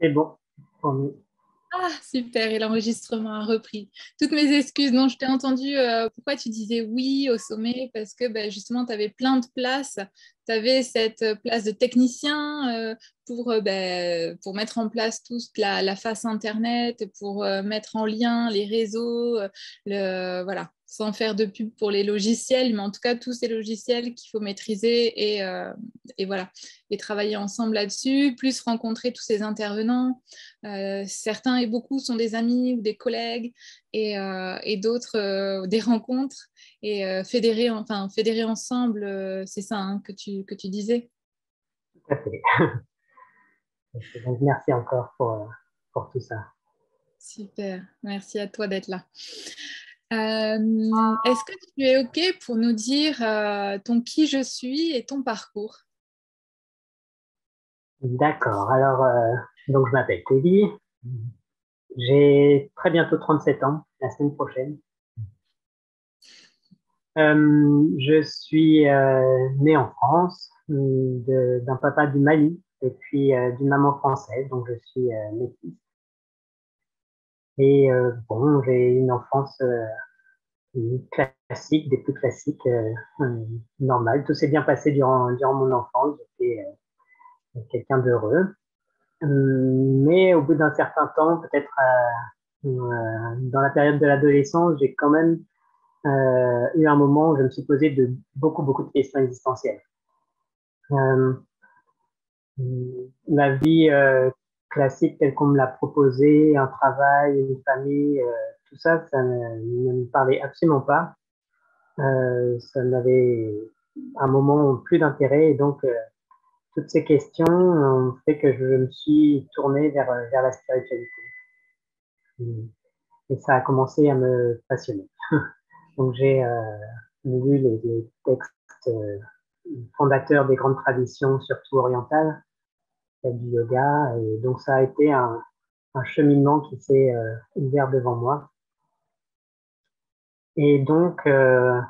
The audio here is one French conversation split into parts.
C'est bon. On- Ah, super, et l'enregistrement a repris. Toutes mes excuses. Non, je t'ai entendu. Pourquoi tu disais oui au sommet? Parce que ben, justement, tu avais plein de places. Tu avais cette place de technicien pour mettre en place toute la face Internet, pour mettre en lien les réseaux, voilà, sans faire de pub pour les logiciels, mais en tout cas, tous ces logiciels qu'il faut maîtriser et voilà, et travailler ensemble là-dessus, plus rencontrer tous ces intervenants. Certains et beaucoup sont des amis ou des collègues et d'autres des rencontres et fédérer ensemble, c'est ça hein, que tu disais. Tout à fait. Donc, merci encore pour tout ça. Super, merci à toi d'être là. Est-ce que tu es OK pour nous dire ton qui je suis et ton parcours? D'accord. Alors, donc, je m'appelle Teddy. J'ai très bientôt 37 ans, la semaine prochaine. Je suis né en France, d'un papa du Mali et puis d'une maman française, donc je suis métisse. Et bon, j'ai une enfance classique, des plus classiques, normales. Tout s'est bien passé durant mon enfance. J'étais quelqu'un d'heureux. Mais au bout d'un certain temps, peut-être dans la période de l'adolescence, j'ai quand même eu un moment où je me suis posé beaucoup de questions existentielles. Euh, la vie classique telle qu'on me l'a proposée, un travail, une famille, tout ça, ça ne me parlait absolument pas. Ça n'avait à un moment plus d'intérêt et donc toutes ces questions ont fait que je me suis tourné vers la spiritualité. Et ça a commencé à me passionner. Donc j'ai lu les textes fondateurs des grandes traditions, surtout orientales, du yoga, et donc ça a été un cheminement qui s'est ouvert devant moi. Et donc, à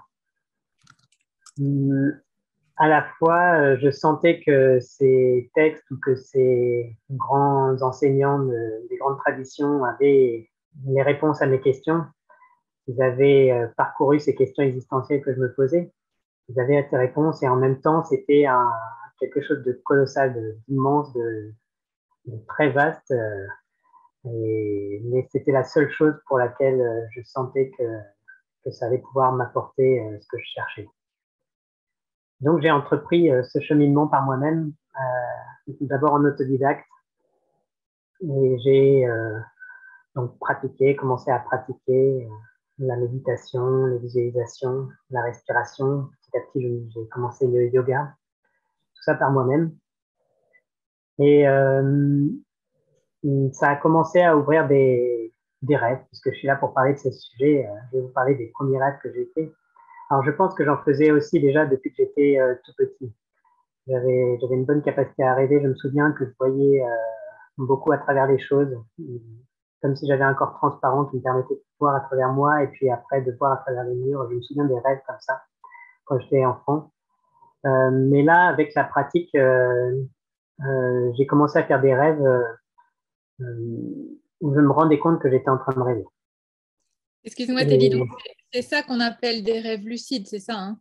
la fois, je sentais que ces textes ou que ces grands enseignants des grandes traditions avaient les réponses à mes questions. Ils avaient parcouru ces questions existentielles que je me posais. Ils avaient ces réponses et en même temps, c'était quelque chose de colossal, d'immense, de très vaste. Mais c'était la seule chose pour laquelle je sentais que ça allait pouvoir m'apporter ce que je cherchais. Donc j'ai entrepris ce cheminement par moi-même, d'abord en autodidacte, et j'ai donc commencé à pratiquer la méditation, les visualisations, la respiration. Petit à petit, j'ai commencé le yoga, tout ça par moi-même. Et ça a commencé à ouvrir des rêves, puisque je suis là pour parler de ce sujet. Je vais vous parler des premiers rêves que j'ai faits. Alors je pense que j'en faisais aussi déjà depuis que j'étais tout petit. J'avais une bonne capacité à rêver. Je me souviens que je voyais beaucoup à travers les choses, comme si j'avais un corps transparent qui me permettait de voir à travers moi et puis après de voir à travers les murs. Je me souviens des rêves comme ça quand j'étais enfant. Mais là, avec la pratique, j'ai commencé à faire des rêves où je me rendais compte que j'étais en train de rêver. Excuse-moi, Teddy, donc Et c'est ça qu'on appelle des rêves lucides, c'est ça, hein?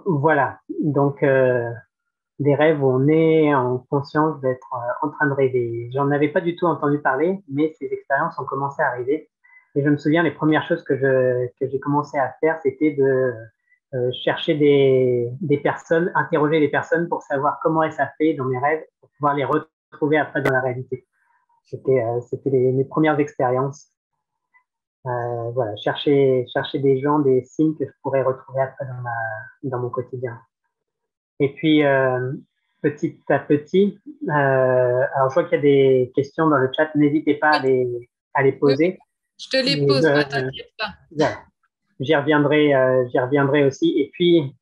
voilà, donc des rêves où on est en conscience d'être en train de rêver. J'en avais pas du tout entendu parler, mais ces expériences ont commencé à arriver. Et je me souviens, les premières choses que j'ai commencé à faire, c'était de chercher des personnes, interroger les personnes pour savoir comment elles s'appelaient dans mes rêves, pour pouvoir les retrouver après dans la réalité. C'était mes premières expériences. Voilà, chercher des gens, des signes que je pourrais retrouver après dans mon quotidien. Et puis, petit à petit, alors je vois qu'il y a des questions dans le chat, n'hésitez pas Oui, à les oui, poser. je te les Mais pose, moi, t'inquiète pas. voilà, j'y reviendrai aussi. Et puis,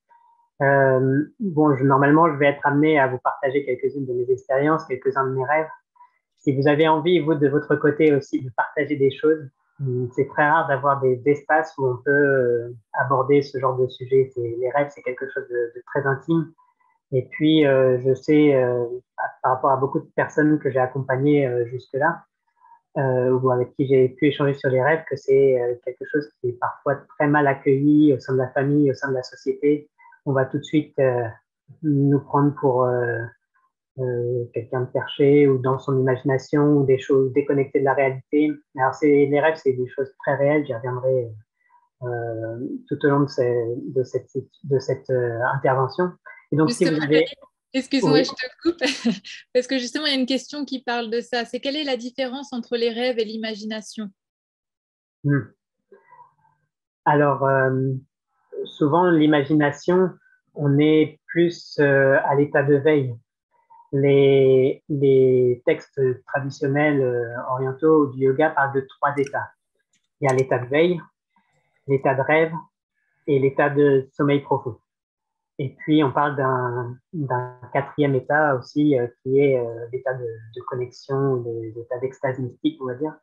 bon, normalement, je vais être amené à vous partager quelques-unes de mes expériences, quelques-uns de mes rêves. Si vous avez envie, vous, de votre côté aussi, de partager des choses, c'est très rare d'avoir des espaces où on peut aborder ce genre de sujet. Les rêves, c'est quelque chose de très intime. Et puis, je sais, par rapport à beaucoup de personnes que j'ai accompagnées jusque-là, ou avec qui j'ai pu échanger sur les rêves, que c'est quelque chose qui est parfois très mal accueilli au sein de la famille, au sein de la société. On va tout de suite nous prendre pour quelqu'un de perché ou dans son imagination ou des choses déconnectées de la réalité. Alors, les rêves, c'est des choses très réelles. J'y reviendrai tout au long de cette intervention. Et donc, si Justement, vous avez... excuse-moi, Oui. je te coupe, parce que justement, il y a une question qui parle de ça. C'est quelle est la différence entre les rêves et l'imagination? Hmm. Alors, souvent, l'imagination, on est plus à l'état de veille. Les textes traditionnels orientaux du yoga parlent de trois états. Il y a l'état de veille, l'état de rêve et l'état de sommeil profond. Et puis, on parle d'un quatrième état aussi, qui est l'état de connexion, l'état d'extase mystique, on va dire.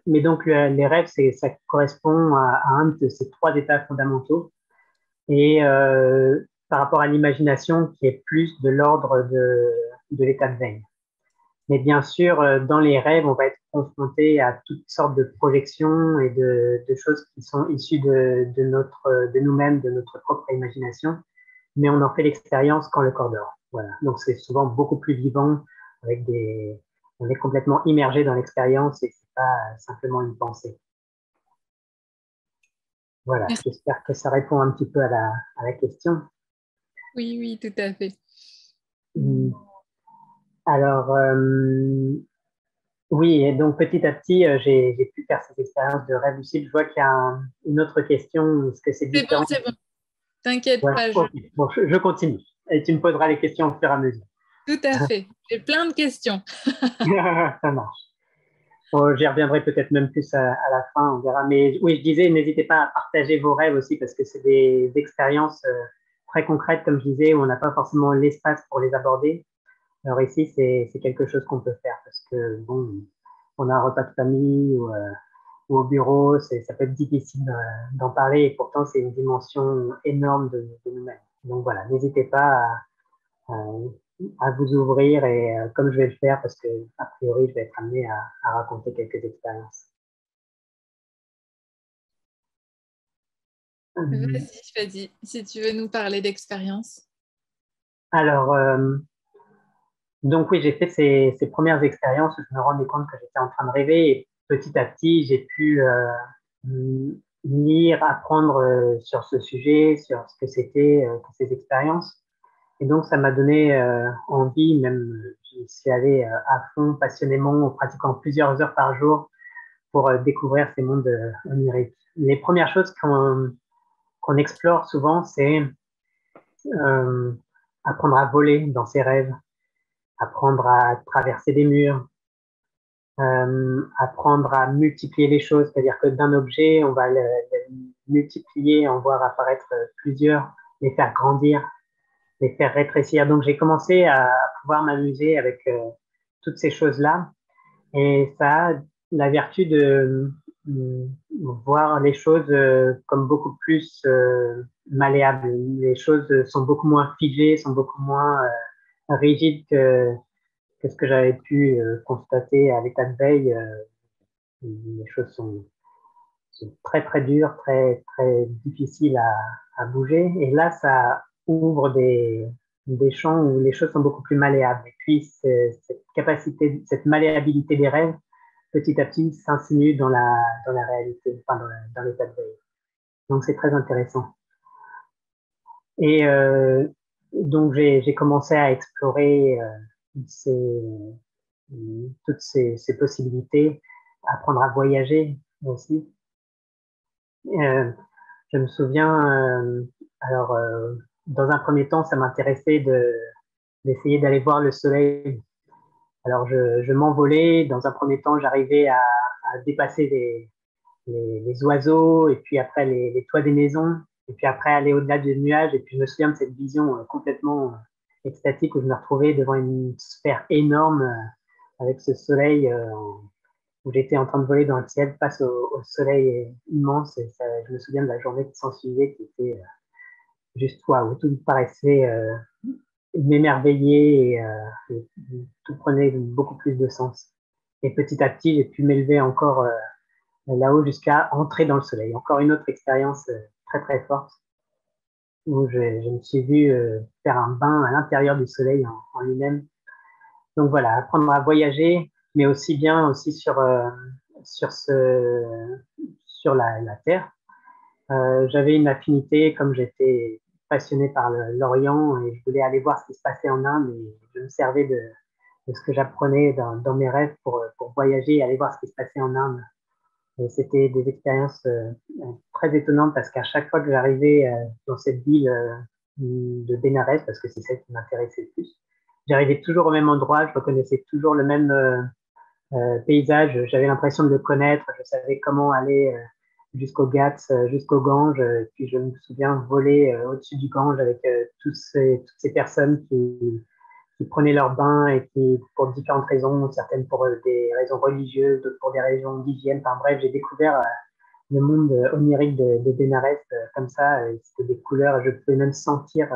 Mais donc, les rêves, ça correspond à un de ces trois états fondamentaux. Et par rapport à l'imagination, qui est plus de l'ordre de l'état de veille. Mais bien sûr, dans les rêves, on va être confronté à toutes sortes de projections et de choses qui sont issues de nous-mêmes, de notre propre imagination. Mais on en fait l'expérience quand le corps dort. Voilà. Donc c'est souvent beaucoup plus vivant, on est complètement immergé dans l'expérience et c'est pas simplement une pensée. Voilà. Merci. J'espère que ça répond un petit peu à la question. Oui, oui, tout à fait. Hum. Alors, oui, et donc petit à petit, j'ai pu faire cette expérience de rêve lucide. Je vois qu'il y a une autre question. Est-ce que c'est différent? C'est bon. T'inquiète Voilà. pas, Ok. Bon, je continue. Et tu me poseras les questions au fur et à mesure. tout à fait. J'ai plein de questions. Ça marche. Bon, j'y reviendrai peut-être même plus à la fin, on verra. Mais oui, je disais, n'hésitez pas à partager vos rêves aussi parce que c'est des expériences très concrètes, comme je disais, où on n'a pas forcément l'espace pour les aborder. Alors ici, c'est quelque chose qu'on peut faire parce que, bon, on a un repas de famille ou au bureau, ça peut être difficile d'en parler et pourtant c'est une dimension énorme de nous-mêmes. Donc voilà, n'hésitez pas à, à vous ouvrir et comme je vais le faire parce que a priori je vais être amené à raconter quelques expériences. Vas-y, si tu veux nous parler d'expérience. Alors, donc oui, j'ai fait ces premières expériences où je me rendais compte que j'étais en train de rêver et petit à petit, j'ai pu lire, apprendre sur ce sujet, sur ce que c'était que ces expériences. Et donc, ça m'a donné envie, même j'y suis allé à fond, passionnément, en pratiquant plusieurs heures par jour pour découvrir ces mondes oniriques. Les premières choses qu'on explore souvent, c'est euh, apprendre à voler dans ses rêves, apprendre à traverser des murs, apprendre à multiplier les choses, c'est-à-dire que d'un objet, on va le multiplier, en voir apparaître plusieurs, les faire grandir, les faire rétrécir. Donc j'ai commencé à pouvoir m'amuser avec toutes ces choses-là et ça a la vertu de voir les choses comme beaucoup plus malléables. Les choses sont beaucoup moins figées, sont beaucoup moins rigides que ce que j'avais pu constater à l'état de veille. Les choses sont très très dures, très très difficiles à bouger. Et là, ça ouvre des champs où les choses sont beaucoup plus malléables. Et puis, cette capacité, cette malléabilité des rêves, petit à petit, s'insinue dans la réalité, enfin dans l'état de veille. Donc, c'est très intéressant. Et donc, j'ai commencé à explorer ces, toutes ces possibilités, apprendre à voyager aussi. Euh, je me souviens, alors, dans un premier temps, ça m'intéressait d'essayer d'aller voir le soleil. Alors, je m'envolais. Dans un premier temps, j'arrivais à dépasser les oiseaux et puis après les toits des maisons et puis après aller au-delà des nuages. Et puis, je me souviens de cette vision complètement extatique où je me retrouvais devant une sphère énorme avec ce soleil où j'étais en train de voler dans le ciel face au soleil immense. Je me souviens de la journée qui s'en suivait qui était juste waouh, tout paraissait m'émerveiller et tout prenait beaucoup plus de sens. Et petit à petit, j'ai pu m'élever encore là-haut jusqu'à entrer dans le soleil. Encore une autre expérience très très forte où je me suis vu faire un bain à l'intérieur du soleil en lui-même. Donc voilà, apprendre à voyager, mais aussi bien aussi sur, sur la Terre. J'avais une affinité, comme j'étais passionné par l'Orient et je voulais aller voir ce qui se passait en Inde et je me servais de ce que j'apprenais dans mes rêves pour voyager et aller voir ce qui se passait en Inde. Et c'était des expériences très étonnantes parce qu'à chaque fois que j'arrivais dans cette ville de Bénarès, parce que c'est celle qui m'intéressait le plus, j'arrivais toujours au même endroit, je reconnaissais toujours le même paysage, j'avais l'impression de le connaître, je savais comment aller jusqu'au Ghats, jusqu'au Gange, puis je me souviens voler au-dessus du Gange avec toutes ces personnes qui prenaient leur bain et qui, pour différentes raisons, certaines pour des raisons religieuses, d'autres pour des raisons d'hygiène, enfin bref, j'ai découvert le monde onirique de Bénarès comme ça, c'était des couleurs, je pouvais même sentir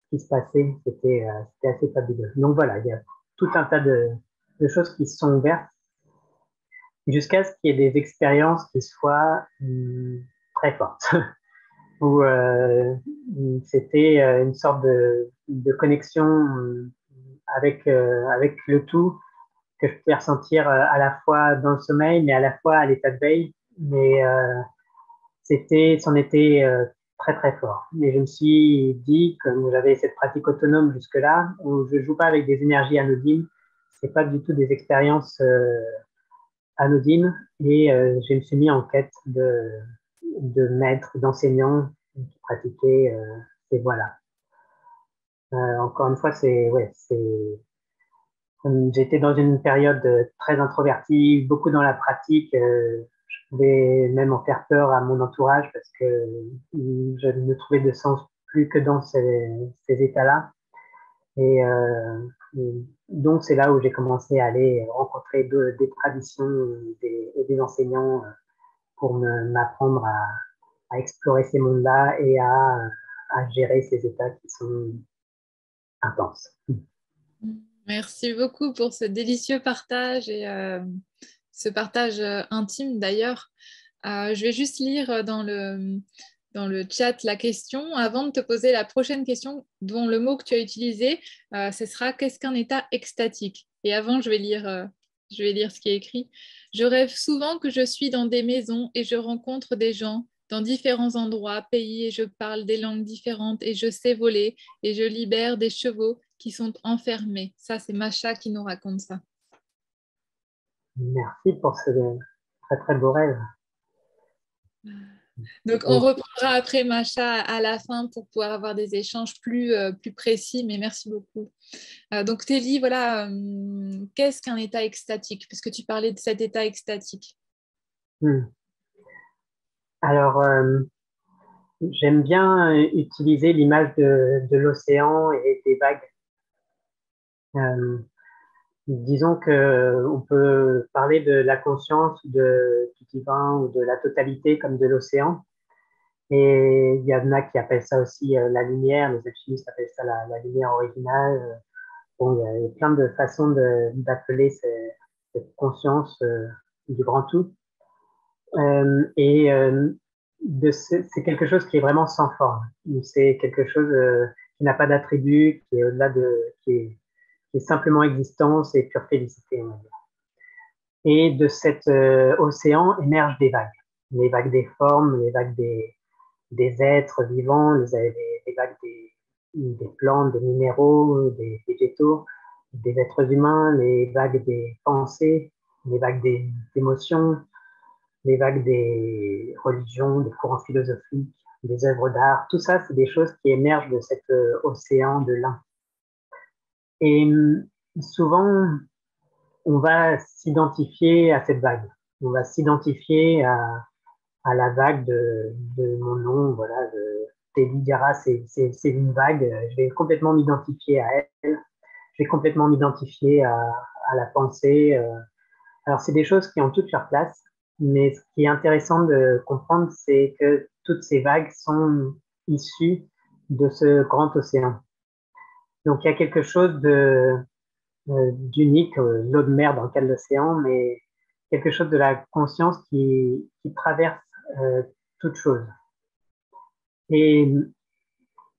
ce qui se passait, c'était assez fabuleux. Donc voilà, il y a tout un tas de choses qui se sont ouvertes jusqu'à ce qu'il y ait des expériences qui soient très fortes, où c'était une sorte de connexion avec le tout que je pouvais ressentir à la fois dans le sommeil, mais à la fois à l'état de veille. Mais c'en était très très fort. Et je me suis dit, comme j'avais cette pratique autonome jusque-là, où je joue pas avec des énergies anodines, c'est pas du tout des expériences anodines. Et je me suis mis en quête maîtres, d'enseignants qui pratiquaient ces voies-là. Encore une fois, j'étais dans une période très introvertie, beaucoup dans la pratique. Je pouvais même en faire peur à mon entourage parce que je ne trouvais de sens plus que dans ces états-là. Et donc, c'est là où j'ai commencé à aller rencontrer des traditions et des enseignants pour m'apprendre à explorer ces mondes-là et à gérer ces états qui sont intenses. Merci beaucoup pour ce délicieux partage et ce partage intime d'ailleurs. Je vais juste lire dans le chat la question avant de te poser la prochaine question, dont le mot que tu as utilisé, ce sera qu'est-ce qu'un état extatique? Et avant, je vais lire ce qui est écrit. Je rêve souvent que je suis dans des maisons et je rencontre des gens dans différents endroits, pays, et je parle des langues différentes et je sais voler et je libère des chevaux qui sont enfermés. Ça, c'est Macha qui nous raconte ça. Merci pour ce très très beau rêve. Donc, on reprendra après Macha à la fin pour pouvoir avoir des échanges plus précis, mais merci beaucoup. Donc, Téli, voilà, qu'est-ce qu'un état extatique? Puisque tu parlais de cet état extatique. Alors, j'aime bien utiliser l'image de l'océan et des vagues. Disons que on peut parler de la conscience du divin ou de la totalité comme de l'océan. Et il y en a qui appellent ça aussi la lumière, les alchimistes appellent ça la lumière originale. Bon, il y a plein de façons d'appeler cette conscience du grand tout. Et c'est quelque chose qui est vraiment sans forme. C'est quelque chose qui n'a pas d'attribut, qui est au-delà qui est simplement existence et pure félicité, on va dire. Et de cet océan émergent des vagues. Les vagues des formes, les vagues des êtres vivants, les vagues des plantes, des minéraux, des végétaux, des êtres humains, les vagues des pensées, les vagues des émotions, les vagues des religions, des courants philosophiques, des œuvres d'art. Tout ça, c'est des choses qui émergent de cet océan de l'un. Et souvent, on va s'identifier à cette vague. On va s'identifier à la vague de mon nom, voilà, de Teddy Diarra, c'est une vague. Je vais complètement m'identifier à elle. Je vais complètement m'identifier à la pensée. Alors, c'est des choses qui ont toutes leur place, mais ce qui est intéressant de comprendre, c'est que toutes ces vagues sont issues de ce grand océan. Donc, il y a quelque chose d'unique, l'eau de mer dans le cas de l'océan, mais quelque chose de la conscience qui traverse toute chose. Et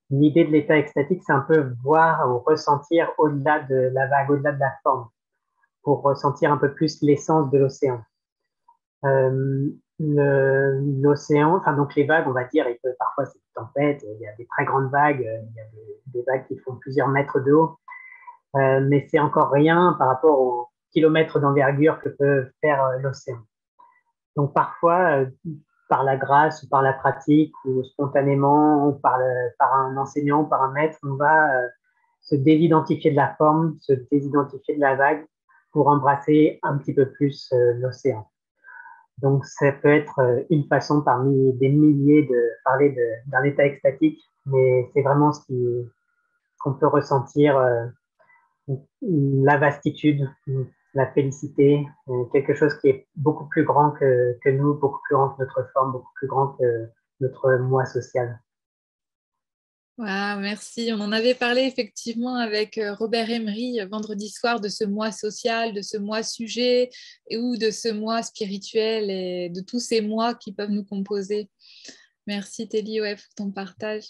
l'idée de l'état extatique, c'est un peu voir ou ressentir au-delà de la vague, au-delà de la forme, pour ressentir un peu plus l'essence de l'océan. L'océan, enfin donc les vagues, on va dire, parfois c'est des tempêtes, il y a des très grandes vagues, il y a des vagues qui font plusieurs mètres de haut, mais c'est encore rien par rapport aux kilomètres d'envergure que peut faire l'océan. Donc parfois, par la grâce ou par la pratique ou spontanément ou par un enseignant ou par un maître, on va se désidentifier de la forme, se désidentifier de la vague pour embrasser un petit peu plus l'océan. Donc ça peut être une façon parmi des milliers de parler d'un état extatique, mais c'est vraiment qu'on peut ressentir la vastitude, la félicité, quelque chose qui est beaucoup plus grand que nous, beaucoup plus grand que notre forme, beaucoup plus grand que notre moi social. Wow, merci. On en avait parlé effectivement avec Robert Emery vendredi soir de ce moi social, de ce moi sujet ou de ce moi spirituel et de tous ces moi qui peuvent nous composer. Merci Téli, ouais, pour ton partage.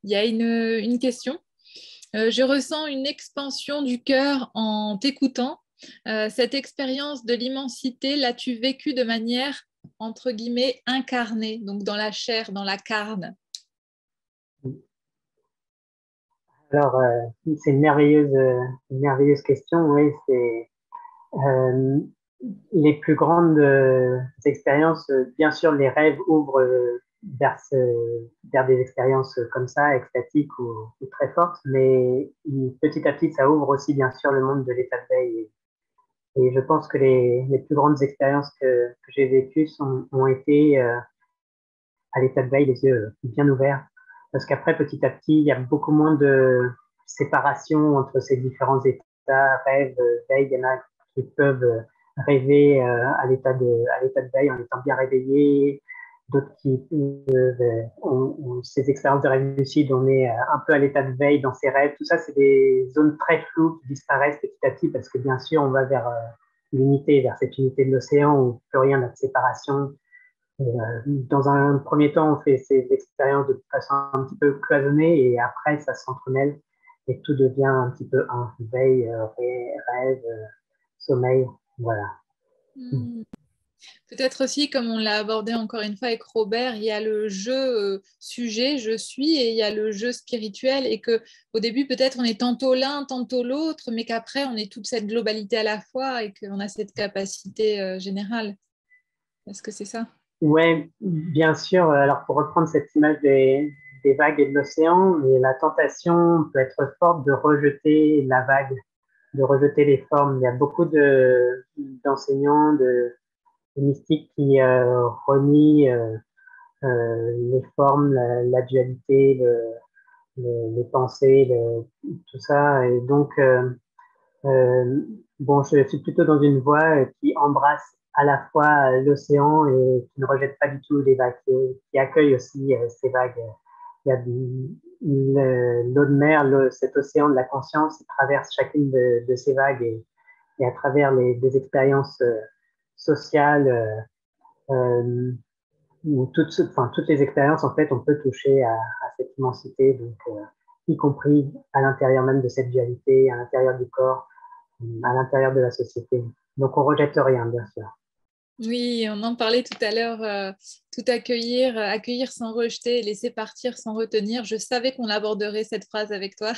Il y a une question. Je ressens une expansion du cœur en t'écoutant. Cette expérience de l'immensité, l'as-tu vécue de manière, entre guillemets, incarnée, donc dans la chair, dans la carne? Alors, c'est une merveilleuse question. Oui, c'est euh, les plus grandes expériences. Bien sûr, les rêves ouvrent vers des expériences comme ça, extatiques ou très fortes, mais petit à petit, ça ouvre aussi, bien sûr, le monde de l'état de veille. Et je pense que les plus grandes expériences que j'ai vécues ont été à l'état de veille, les yeux bien ouverts. Parce qu'après, petit à petit, il y a beaucoup moins de séparation entre ces différents états, rêve, veille. Il y en a qui peuvent rêver à l'état de veille en étant bien réveillés, d'autres qui ont ces expériences de rêve lucide, on est un peu à l'état de veille dans ces rêves. Tout ça, c'est des zones très floues qui disparaissent petit à petit parce que bien sûr, on va vers l'unité, vers cette unité de l'océan où plus rien n'a de séparation, dans un premier temps, on fait ces expériences de façon un petit peu cloisonnée et après, ça s'entremêle et tout devient un petit peu un veille, rêve, sommeil. Voilà. Hmm. Peut-être aussi, comme on l'a abordé encore une fois avec Robert, il y a le jeu sujet, je suis, et il y a le jeu spirituel, et que au début, peut-être, on est tantôt l'un, tantôt l'autre, mais qu'après, on est toute cette globalité à la fois et qu'on a cette capacité générale. Est-ce que c'est ça? Ouais, bien sûr. Alors, pour reprendre cette image des vagues et de l'océan, la tentation peut être forte de rejeter la vague, de rejeter les formes. Il y a beaucoup d'enseignants, de mystiques qui renient les formes, la dualité, les pensées, tout ça. Et donc, bon, je suis plutôt dans une voie qui embrasse à la fois l'océan et qui ne rejette pas du tout les vagues, qui accueille aussi ces vagues. Il y a l'eau de mer, cet océan de la conscience, qui traverse chacune de ces vagues et à travers des expériences sociales, où toutes les expériences, en fait, on peut toucher à cette immensité, donc, y compris à l'intérieur même de cette dualité, à l'intérieur du corps, à l'intérieur de la société. Donc, on rejette rien, bien sûr. Oui, on en parlait tout à l'heure, tout accueillir, accueillir sans rejeter, laisser partir sans retenir. Je savais qu'on aborderait cette phrase avec toi,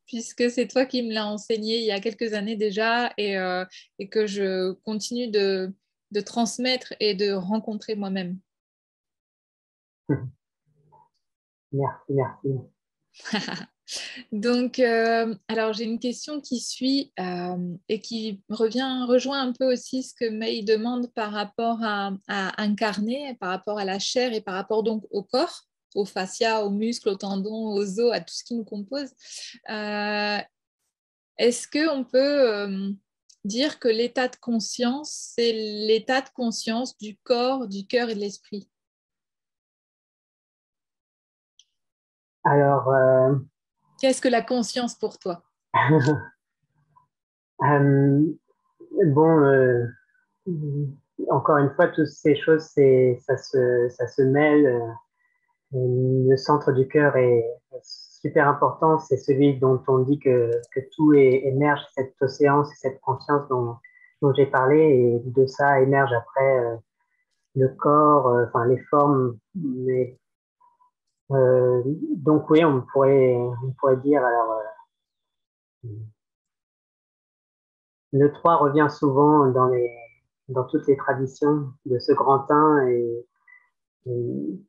puisque c'est toi qui me l'as enseigné il y a quelques années déjà et que je continue de transmettre et de rencontrer moi-même. Merci, merci. Donc, alors j'ai une question qui suit et qui rejoint un peu aussi ce que May demande par rapport à incarner, par rapport à la chair et par rapport donc au corps, aux fascias, aux muscles, aux tendons, aux os, à tout ce qui nous compose. Euh, Est-ce qu'on peut dire que l'état de conscience, c'est l'état de conscience du corps, du cœur et de l'esprit? Alors, Qu'est-ce que la conscience pour toi? Euh, bon, encore une fois, toutes ces choses, ça se mêle. Le centre du cœur est super important. C'est celui dont on dit que tout émerge, cet océan, c'est cette conscience dont j'ai parlé. Et de ça émerge après le corps, enfin les formes. Mais, donc oui, on pourrait dire, alors, le 3 revient souvent dans toutes les traditions de ce grand un et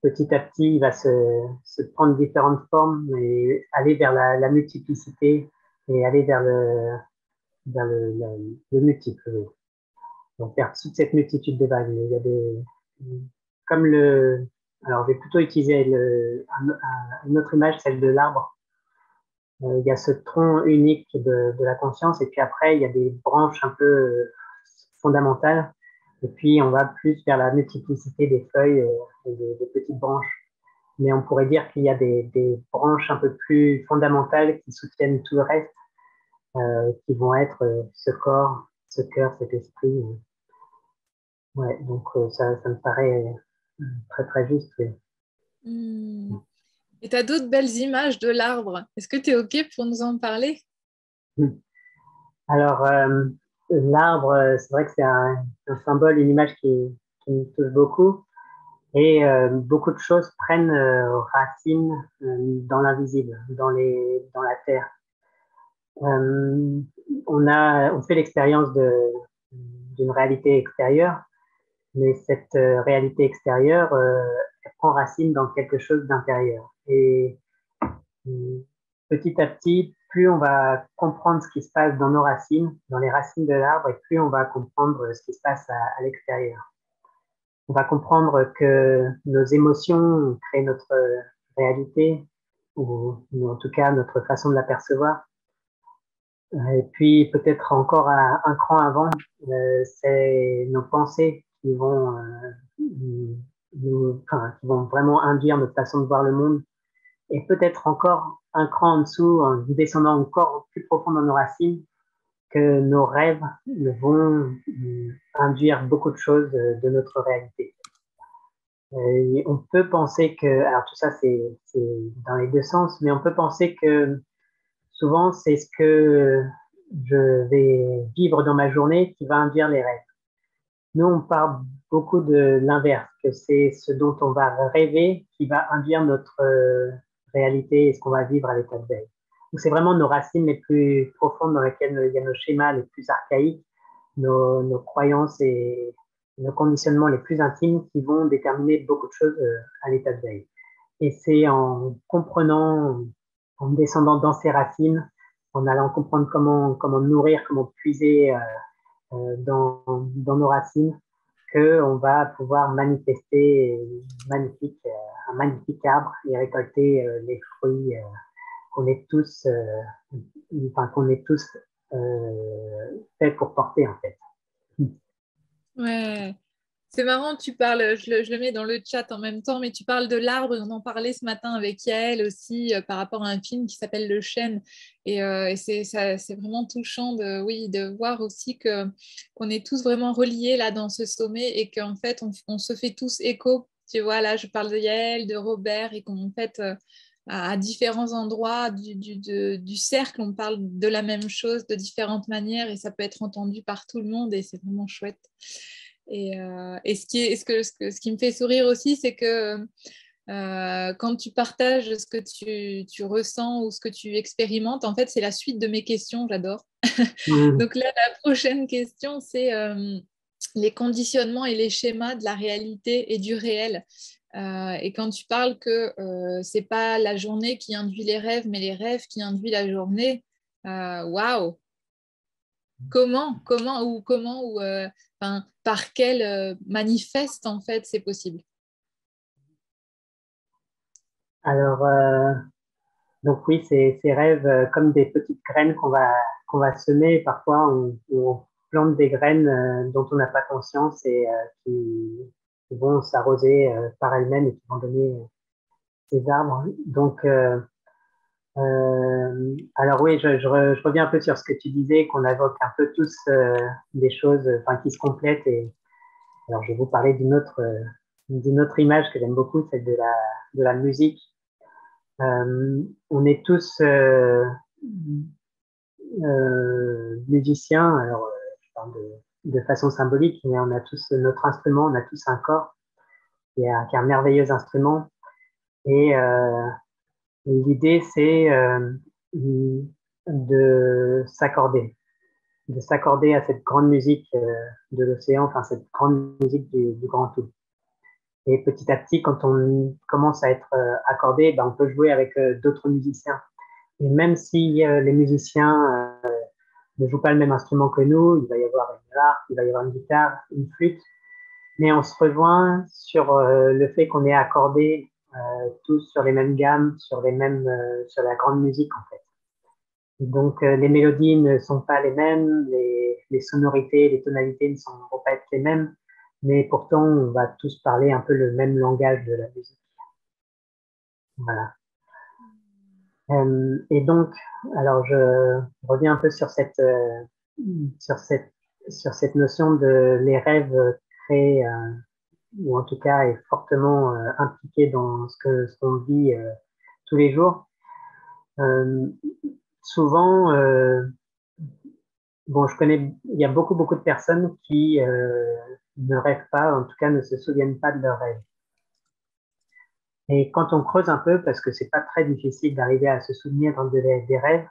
petit à petit, il va se prendre différentes formes et aller vers la multiplicité et aller vers le multiple. Oui. Donc vers toute cette multitude de vagues. Il y a comme alors je vais plutôt utiliser une autre image, celle de l'arbre. Il y a ce tronc unique de la conscience et puis après, il y a des branches un peu fondamentales. Et puis, on va plus vers la multiplicité des feuilles et des petites branches. Mais on pourrait dire qu'il y a des branches un peu plus fondamentales qui soutiennent tout le reste, qui vont être ce corps, ce cœur, cet esprit. Ouais, donc ça me paraît très très juste. Oui. Hmm. Et tu as d'autres belles images de l'arbre. Est-ce que tu es OK pour nous en parler? Alors, l'arbre, c'est vrai que c'est un symbole, une image qui me touche beaucoup. Et beaucoup de choses prennent racine dans l'invisible, dans la terre. Euh, on fait l'expérience d'une réalité extérieure, mais cette réalité extérieure, elle prend racine dans quelque chose d'intérieur. Et petit à petit, plus on va comprendre ce qui se passe dans nos racines, dans les racines de l'arbre, et plus on va comprendre ce qui se passe à l'extérieur. On va comprendre que nos émotions créent notre réalité, ou en tout cas notre façon de l'apercevoir. Et puis peut-être encore un cran avant, c'est nos pensées qui vont, qui vont vraiment induire notre façon de voir le monde. Et peut-être encore un cran en dessous, en descendant encore plus profond dans nos racines, que nos rêves vont induire beaucoup de choses de notre réalité. On peut penser que, alors tout ça c'est dans les deux sens, mais on peut penser que souvent c'est ce que je vais vivre dans ma journée qui va induire les rêves. Nous, on parle beaucoup de l'inverse, que c'est ce dont on va rêver qui va induire notre réalité et ce qu'on va vivre à l'état de veille. Donc c'est vraiment nos racines les plus profondes dans lesquelles il y a nos schémas les plus archaïques, nos croyances et nos conditionnements les plus intimes qui vont déterminer beaucoup de choses à l'état de veille. Et c'est en comprenant, en descendant dans ces racines, en allant comprendre comment nourrir, comment puiser dans nos racines, qu'on va pouvoir manifester un magnifique arbre et récolter les fruits qu'on est tous, qu'on est tous faits pour porter en fait. Ouais. C'est marrant, tu parles, je le mets dans le chat en même temps, mais tu parles de l'arbre, on en parlait ce matin avec Yael aussi par rapport à un film qui s'appelle Le Chêne. Et c'est vraiment touchant de, oui, de voir aussi qu'on est tous vraiment reliés là dans ce sommet et qu'en fait on se fait tous écho. Tu vois, là je parle de Yael, de Robert et qu'en fait à différents endroits du cercle, on parle de la même chose de différentes manières et ça peut être entendu par tout le monde et c'est vraiment chouette. Et ce qui me fait sourire aussi, c'est que quand tu partages ce que tu ressens ou ce que tu expérimentes, en fait, c'est la suite de mes questions, j'adore. Mmh. Donc là, la prochaine question, c'est les conditionnements et les schémas de la réalité et du réel. Et quand tu parles que c'est pas la journée qui induit les rêves, mais les rêves qui induisent la journée, waouh! Enfin, par quel manifeste en fait c'est possible? Alors, donc oui, ces rêves, comme des petites graines qu'on va semer, parfois on plante des graines dont on n'a pas conscience et qui vont s'arroser par elles-mêmes et qui vont donner ces arbres. Donc, Alors oui, je reviens un peu sur ce que tu disais, qu'on évoque un peu tous des choses enfin, qui se complètent. Et alors je vais vous parler d'une autre image que j'aime beaucoup, celle de la musique. On est tous musiciens, alors je parle de façon symbolique, mais on a tous notre instrument, on a tous un corps qui est un merveilleux instrument. Et l'idée, c'est de de s'accorder à cette grande musique de l'océan, enfin cette grande musique du grand tout. Et petit à petit, quand on commence à être accordé, ben, on peut jouer avec d'autres musiciens. Et même si les musiciens ne jouent pas le même instrument que nous, il va y avoir une harpe, il va y avoir une guitare, une flûte, mais on se rejoint sur le fait qu'on est accordé tous sur les mêmes gammes, sur la grande musique en fait. Et donc les mélodies ne sont pas les mêmes, les sonorités, les tonalités ne vont pas être les mêmes, mais pourtant on va tous parler un peu le même langage de la musique. Voilà. Et donc, alors je reviens un peu sur cette, sur cette notion de les rêves créés, ou en tout cas est fortement impliqués dans ce qu'on vit tous les jours. Euh, Souvent, bon, il y a beaucoup de personnes qui ne rêvent pas, en tout cas ne se souviennent pas de leurs rêves. Et quand on creuse un peu, parce que c'est pas très difficile d'arriver à se souvenir des rêves,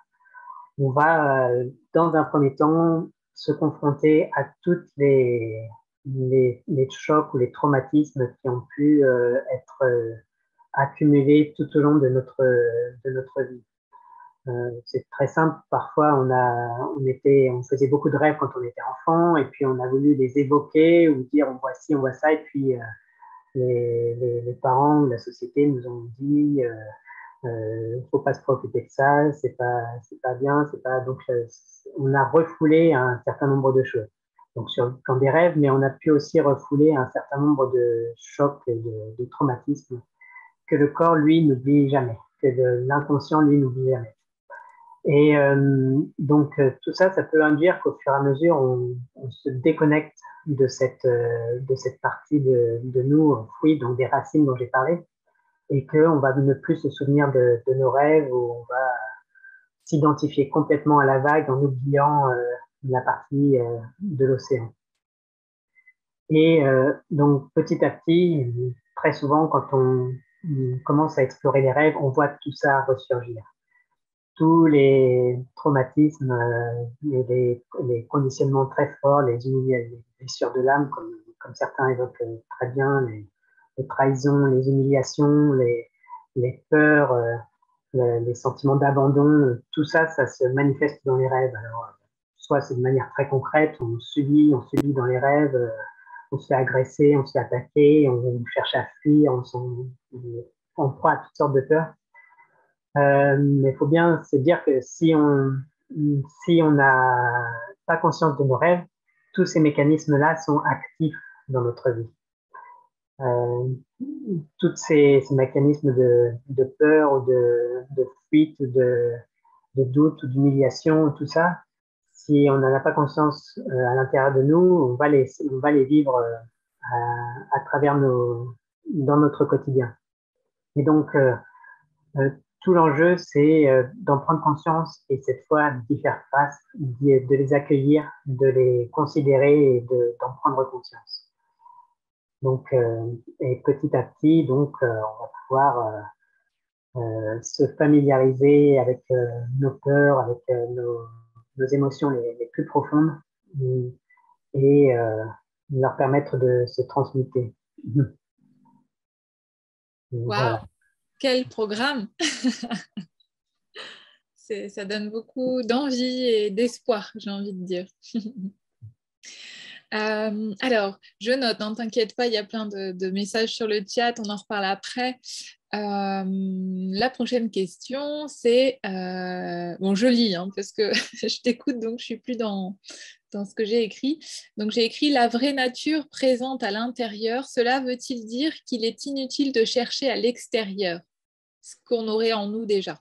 on va, dans un premier temps, se confronter à toutes les chocs ou les traumatismes qui ont pu être accumulés tout au long de notre vie. C'est très simple. Parfois, on faisait beaucoup de rêves quand on était enfant, et puis on a voulu les évoquer ou dire on voit ci, on voit ça, et puis les parents ou la société nous ont dit faut pas se préoccuper de ça, c'est pas bien, c'est pas donc on a refoulé un certain nombre de choses. Donc sur le plan des rêves, mais on a pu aussi refouler un certain nombre de chocs et de traumatismes que le corps lui n'oublie jamais, que l'inconscient lui n'oublie jamais. Et donc tout ça, ça peut induire qu'au fur et à mesure, on se déconnecte de cette partie de nous enfouie, donc des racines dont j'ai parlé, et qu'on va ne plus se souvenir de nos rêves, ou on va s'identifier complètement à la vague en oubliant la partie de l'océan. Et donc petit à petit, très souvent, quand on commence à explorer les rêves, on voit tout ça ressurgir. Tous les traumatismes, les conditionnements très forts, les blessures de l'âme, comme certains évoquent très bien, les trahisons, les humiliations, les peurs, les sentiments d'abandon, tout ça, ça se manifeste dans les rêves. Alors, soit c'est de manière très concrète, on subit dans les rêves, on se fait agresser, on se fait attaquer, on cherche à fuir, on croit à toutes sortes de peurs. Mais il faut bien se dire que si on n'a pas conscience de nos rêves, tous ces mécanismes-là sont actifs dans notre vie. Euh, tous ces mécanismes de peur ou de fuite ou de doute ou d'humiliation, tout ça, si on n'en a pas conscience à l'intérieur de nous, on va les vivre à travers dans notre quotidien. Et donc, euh, tout l'enjeu, c'est d'en prendre conscience et cette fois d'y faire face, de les accueillir, de les considérer et d'en prendre conscience. Donc, et petit à petit, donc, on va pouvoir se familiariser avec nos peurs, avec nos émotions les plus profondes et leur permettre de se transmuter. Waouh, Voilà. quel programme! Ça donne beaucoup d'envie et d'espoir, j'ai envie de dire. Alors, je note, ne t'inquiète pas, il y a plein de messages sur le chat, on en reparle après. La prochaine question, c'est... bon, je lis, hein, parce que je t'écoute, donc je suis plus dans ce que j'ai écrit. Donc, j'ai écrit « La vraie nature présente à l'intérieur, cela veut-il dire qu'il est inutile de chercher à l'extérieur ce qu'on aurait en nous déjà ?»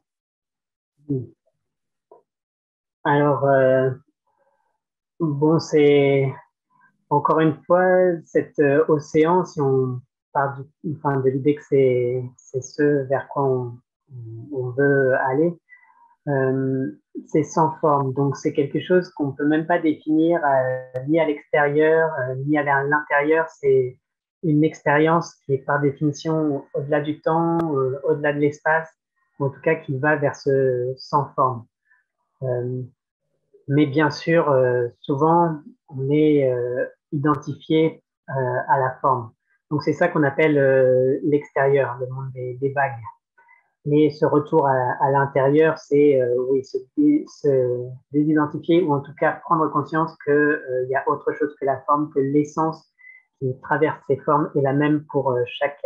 Alors, bon, c'est encore une fois cet océan, si on part enfin, de l'idée que c'est ce vers quoi on veut aller, euh, c'est sans forme. Donc, c'est quelque chose qu'on ne peut même pas définir ni à l'extérieur, ni à l'intérieur. C'est une expérience qui est par définition au-delà du temps, au-delà de l'espace, ou en tout cas qui va vers ce sans forme. Euh, mais bien sûr, souvent, on est identifié à la forme. Donc, c'est ça qu'on appelle l'extérieur, le monde des vagues. Et ce retour à l'intérieur, c'est oui, se désidentifier ou en tout cas prendre conscience qu'il y a autre chose que la forme, que l'essence qui traverse ces formes est la même pour chaque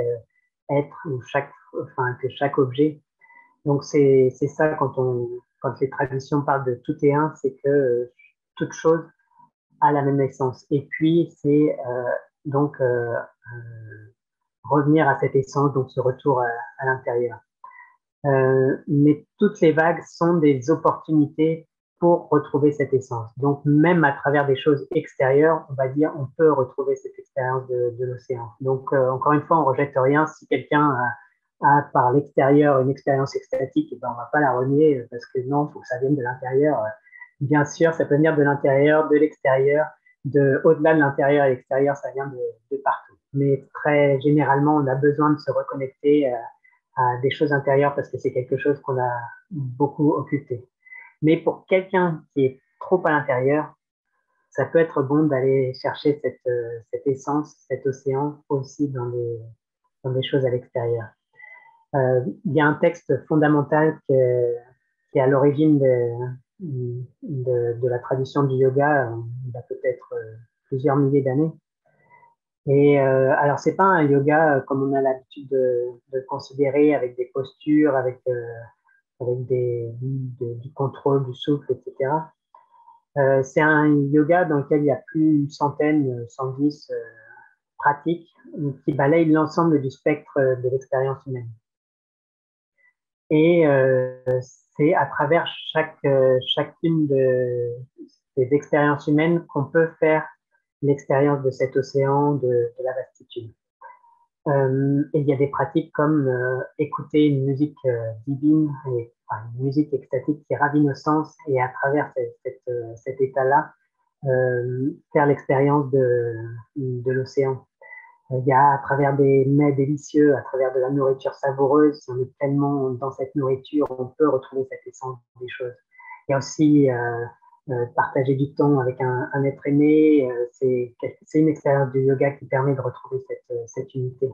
être ou enfin, que chaque objet. Donc c'est ça quand les traditions parlent de tout est un, c'est que toute chose a la même essence. Et puis c'est donc revenir à cette essence, donc ce retour à l'intérieur. Mais toutes les vagues sont des opportunités pour retrouver cette essence. Donc, même à travers des choses extérieures, on va dire, on peut retrouver cette expérience de l'océan. Donc, encore une fois, on rejette rien. Si quelqu'un par l'extérieur une expérience extatique, eh ben, on va pas la renier parce que non, il faut que ça vienne de l'intérieur. Bien sûr, ça peut venir de l'intérieur, de l'extérieur, au-delà de l'intérieur et l'extérieur, ça vient de partout. Mais très généralement, on a besoin de se reconnecter à des choses intérieures parce que c'est quelque chose qu'on a beaucoup occulté. Mais pour quelqu'un qui est trop à l'intérieur, ça peut être bon d'aller chercher cette essence, cet océan aussi dans des choses à l'extérieur. Il y a un texte fondamental qui est à l'origine de la tradition du yoga, il y a peut-être plusieurs milliers d'années. Et alors, c'est pas un yoga comme on a l'habitude de le considérer avec des postures, avec du contrôle du souffle, etc. C'est un yoga dans lequel il y a plus une centaine, 110 pratiques qui balayent l'ensemble du spectre de l'expérience humaine. Et c'est à travers chacune des expériences humaines qu'on peut faire l'expérience de cet océan, de la vastitude. Et il y a des pratiques comme écouter une musique divine, enfin, une musique extatique qui ravit nos sens, et à travers cet état-là, faire l'expérience de l'océan. Il y a à travers des mets délicieux, à travers de la nourriture savoureuse, si on est pleinement dans cette nourriture, on peut retrouver cette essence des choses. Il y a aussi partager du temps avec un être aimé, c'est une expérience du yoga qui permet de retrouver cette unité.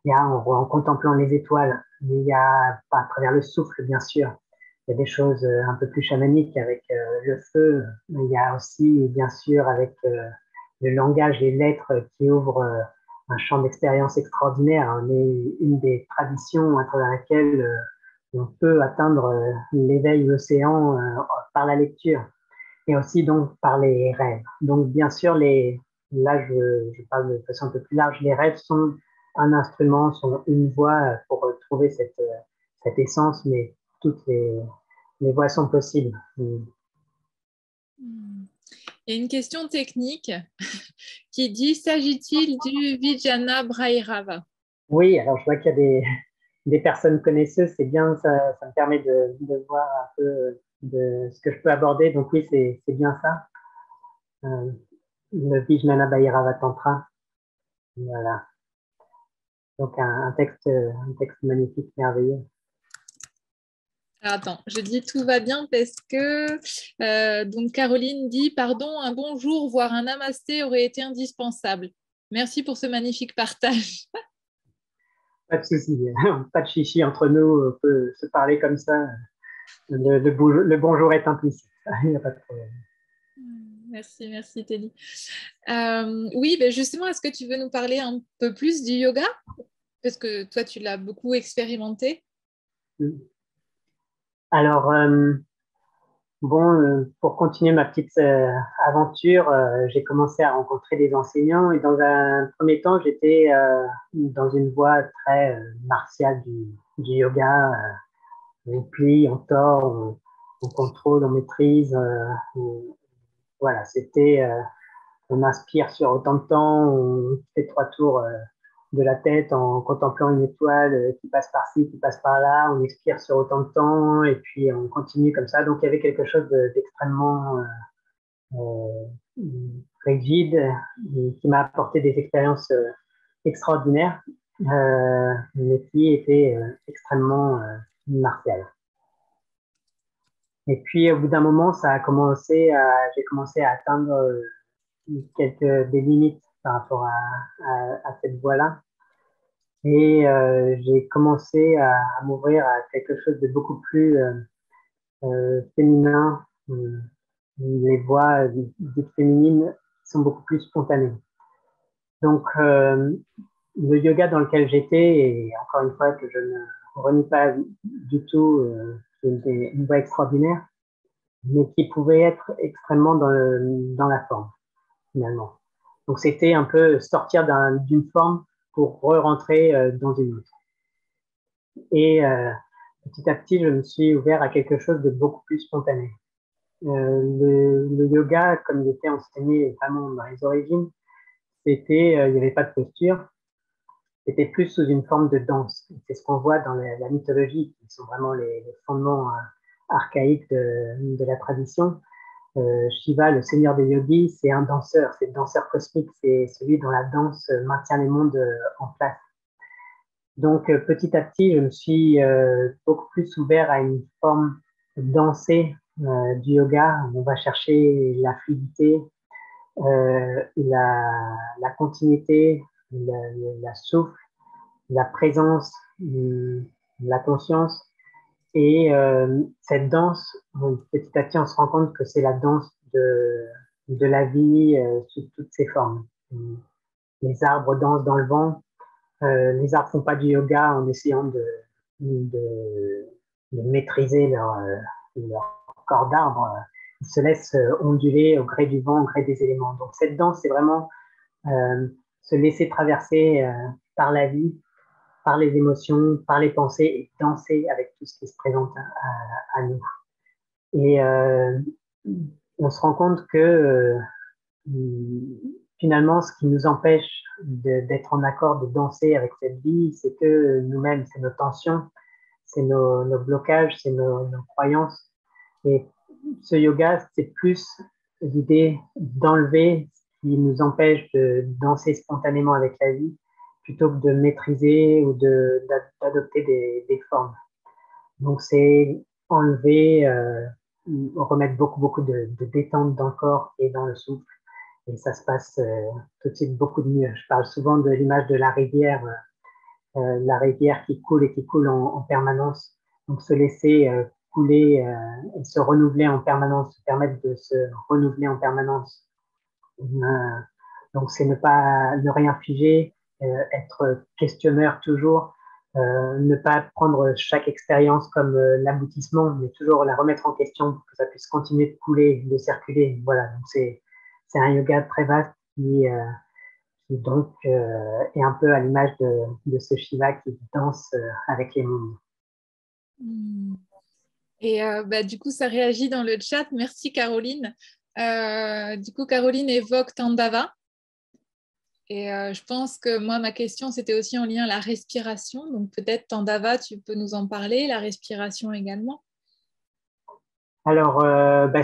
Il y a en contemplant les étoiles, mais il y a à travers le souffle, bien sûr. Il y a des choses un peu plus chamaniques avec le feu. Mais il y a aussi, bien sûr, avec le langage et l'être qui ouvrent un champ d'expérience extraordinaire. On est une des traditions à travers laquelle on peut atteindre l'éveil, l'océan par la lecture et aussi donc par les rêves. Donc bien sûr, là je parle de façon un peu plus large, les rêves sont un instrument, sont une voie pour trouver cette essence, mais toutes les voies sont possibles. Il y a une question technique qui dit, s'agit-il du Vijana Bhairava? Oui, alors je vois qu'il y a des personnes connaisseuses, c'est bien, ça me permet de voir un peu de ce que je peux aborder. Donc oui, c'est bien ça. Le Vijnana Bhairava Tantra. Voilà. Donc un texte magnifique, merveilleux. Alors, attends, je dis tout va bien parce que donc Caroline dit pardon, un bonjour, voire un namasté aurait été indispensable. Merci pour ce magnifique partage. Pas de souci, pas de chichi entre nous, on peut se parler comme ça. Le bonjour est implicite, il n'y a pas de problème. Merci, merci Teddy. Oui, ben justement, est-ce que tu veux nous parler un peu plus du yoga? Parce que toi, tu l'as beaucoup expérimenté. Alors, bon, pour continuer ma petite aventure, j'ai commencé à rencontrer des enseignants et dans un premier temps, j'étais dans une voie très martiale du yoga. On plie, on tord, on contrôle, on maîtrise. Voilà, c'était, on inspire sur autant de temps, on fait 3 tours de la tête en contemplant une étoile qui passe par-ci, qui passe par-là. On expire sur autant de temps et puis on continue comme ça. Donc il y avait quelque chose d'extrêmement rigide qui m'a apporté des expériences extraordinaires, mais qui était extrêmement martial. Et puis, au bout d'un moment, j'ai commencé à atteindre des limites par rapport à cette voie-là. Et j'ai commencé à m'ouvrir à quelque chose de beaucoup plus féminin. Les voix dites féminines sont beaucoup plus spontanées. Donc, le yoga dans lequel j'étais, et encore une fois que je ne renie pas du tout, une voie extraordinaire, mais qui pouvait être extrêmement dans la forme, finalement. Donc, c'était un peu sortir d'une forme pour re-rentrer dans une autre. Et petit à petit, je me suis ouvert à quelque chose de beaucoup plus spontané. Le yoga, comme il était enseigné vraiment dans les origines, il n'y avait pas de posture, c'était plus sous une forme de danse. C'est ce qu'on voit dans la mythologie, qui sont vraiment les fondements archaïques de la tradition. Shiva, le seigneur des yogis, c'est un danseur, c'est le danseur cosmique, c'est celui dont la danse maintient les mondes en place. Donc petit à petit, je me suis beaucoup plus ouvert à une forme dansée du yoga. On va chercher la fluidité, la continuité, la souffle, la présence, la conscience. Et cette danse, petit à petit, on se rend compte que c'est la danse de la vie sous toutes ses formes. Les arbres dansent dans le vent. Les arbres font pas du yoga en essayant de, de maîtriser leur corps d'arbre. Ils se laissent onduler au gré du vent, au gré des éléments. Donc cette danse, c'est vraiment se laisser traverser par la vie, par les émotions, par les pensées et danser avec tout ce qui se présente à nous. Et on se rend compte que finalement, ce qui nous empêche d'être en accord, de danser avec cette vie, c'est que nous-mêmes, c'est nos tensions, c'est nos blocages, c'est nos croyances. Et ce yoga, c'est plus l'idée d'enlever ce qui nous empêche de danser spontanément avec la vie, plutôt que de maîtriser ou d'adopter des formes. Donc, c'est enlever, remettre beaucoup de détente dans le corps et dans le souffle. Et ça se passe tout de suite beaucoup de mieux. Je parle souvent de l'image de la rivière qui coule et qui coule en permanence. Donc, se laisser couler et se renouveler en permanence, se permettre de se renouveler en permanence. Donc, c'est ne rien figer, être questionneur toujours, ne pas prendre chaque expérience comme l'aboutissement, mais toujours la remettre en question pour que ça puisse continuer de couler, de circuler. Voilà, donc c'est un yoga très vaste qui donc est un peu à l'image de ce Shiva qui danse avec les mondes. Et du coup, ça réagit dans le chat. Merci Caroline. Du coup, Caroline évoque Tandava. Et je pense que moi, ma question, c'était aussi en lien à la respiration. Donc peut-être Tandava, tu peux nous en parler, la respiration également. Alors,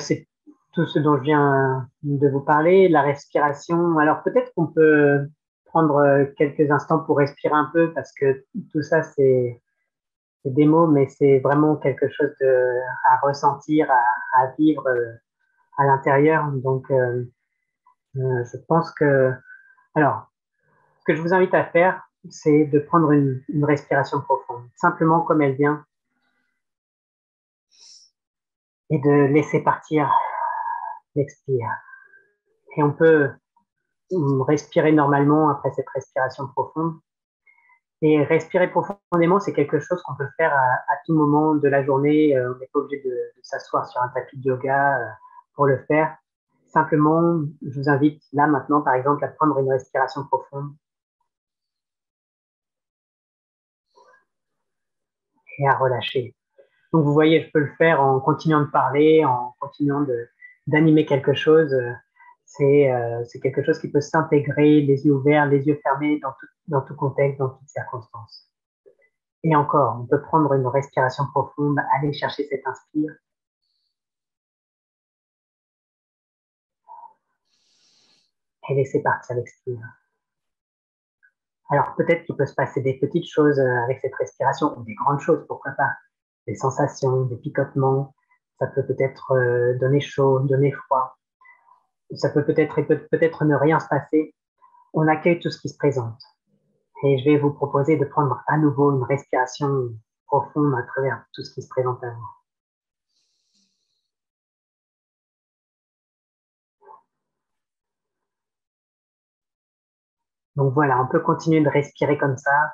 c'est tout ce dont je viens de vous parler, la respiration. Alors peut-être qu'on peut prendre quelques instants pour respirer un peu parce que tout ça, c'est des mots, mais c'est vraiment quelque chose à ressentir, à vivre à l'intérieur. Donc, je pense que... Alors, ce que je vous invite à faire, c'est de prendre une respiration profonde, simplement comme elle vient, et de laisser partir l'expire. Et on peut respirer normalement après cette respiration profonde. Et respirer profondément, c'est quelque chose qu'on peut faire à tout moment de la journée. On n'est pas obligé de s'asseoir sur un tapis de yoga pour le faire. Simplement, je vous invite là maintenant, par exemple, à prendre une respiration profonde et à relâcher. Donc, vous voyez, je peux le faire en continuant de parler, en continuant d'animer quelque chose. C'est quelque chose qui peut s'intégrer, les yeux ouverts, les yeux fermés, dans tout contexte, dans toutes circonstances. Et encore, on peut prendre une respiration profonde, aller chercher cet inspire. Et laisser partir l'expire. Alors peut-être qu'il peut se passer des petites choses avec cette respiration, ou des grandes choses, pourquoi pas. Des sensations, des picotements, ça peut peut-être donner chaud, donner froid. Ça peut peut-être ne rien se passer. On accueille tout ce qui se présente. Et je vais vous proposer de prendre à nouveau une respiration profonde à travers tout ce qui se présente à vous. Donc voilà, on peut continuer de respirer comme ça,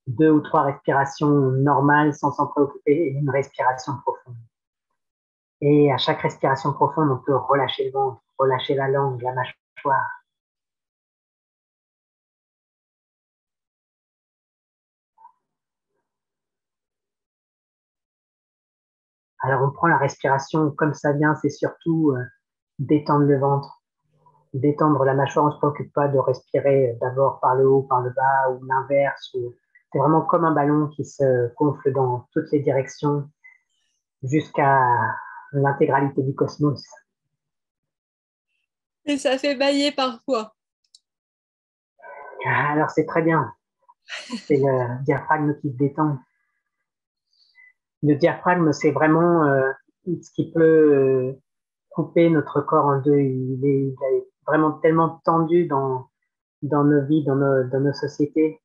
2 ou 3 respirations normales sans s'en préoccuper et une respiration profonde. Et à chaque respiration profonde, on peut relâcher le ventre, relâcher la langue, la mâchoire. Alors on prend la respiration comme ça vient, c'est surtout détendre le ventre, détendre la mâchoire. On ne se préoccupe pas de respirer d'abord par le haut, par le bas ou l'inverse. C'est vraiment comme un ballon qui se gonfle dans toutes les directions jusqu'à l'intégralité du cosmos. Et ça fait bâiller parfois. Alors c'est très bien, c'est le diaphragme qui se détend. Le diaphragme, c'est vraiment ce qui peut couper notre corps en deux. Il est vraiment tellement tendu dans nos vies, dans nos sociétés,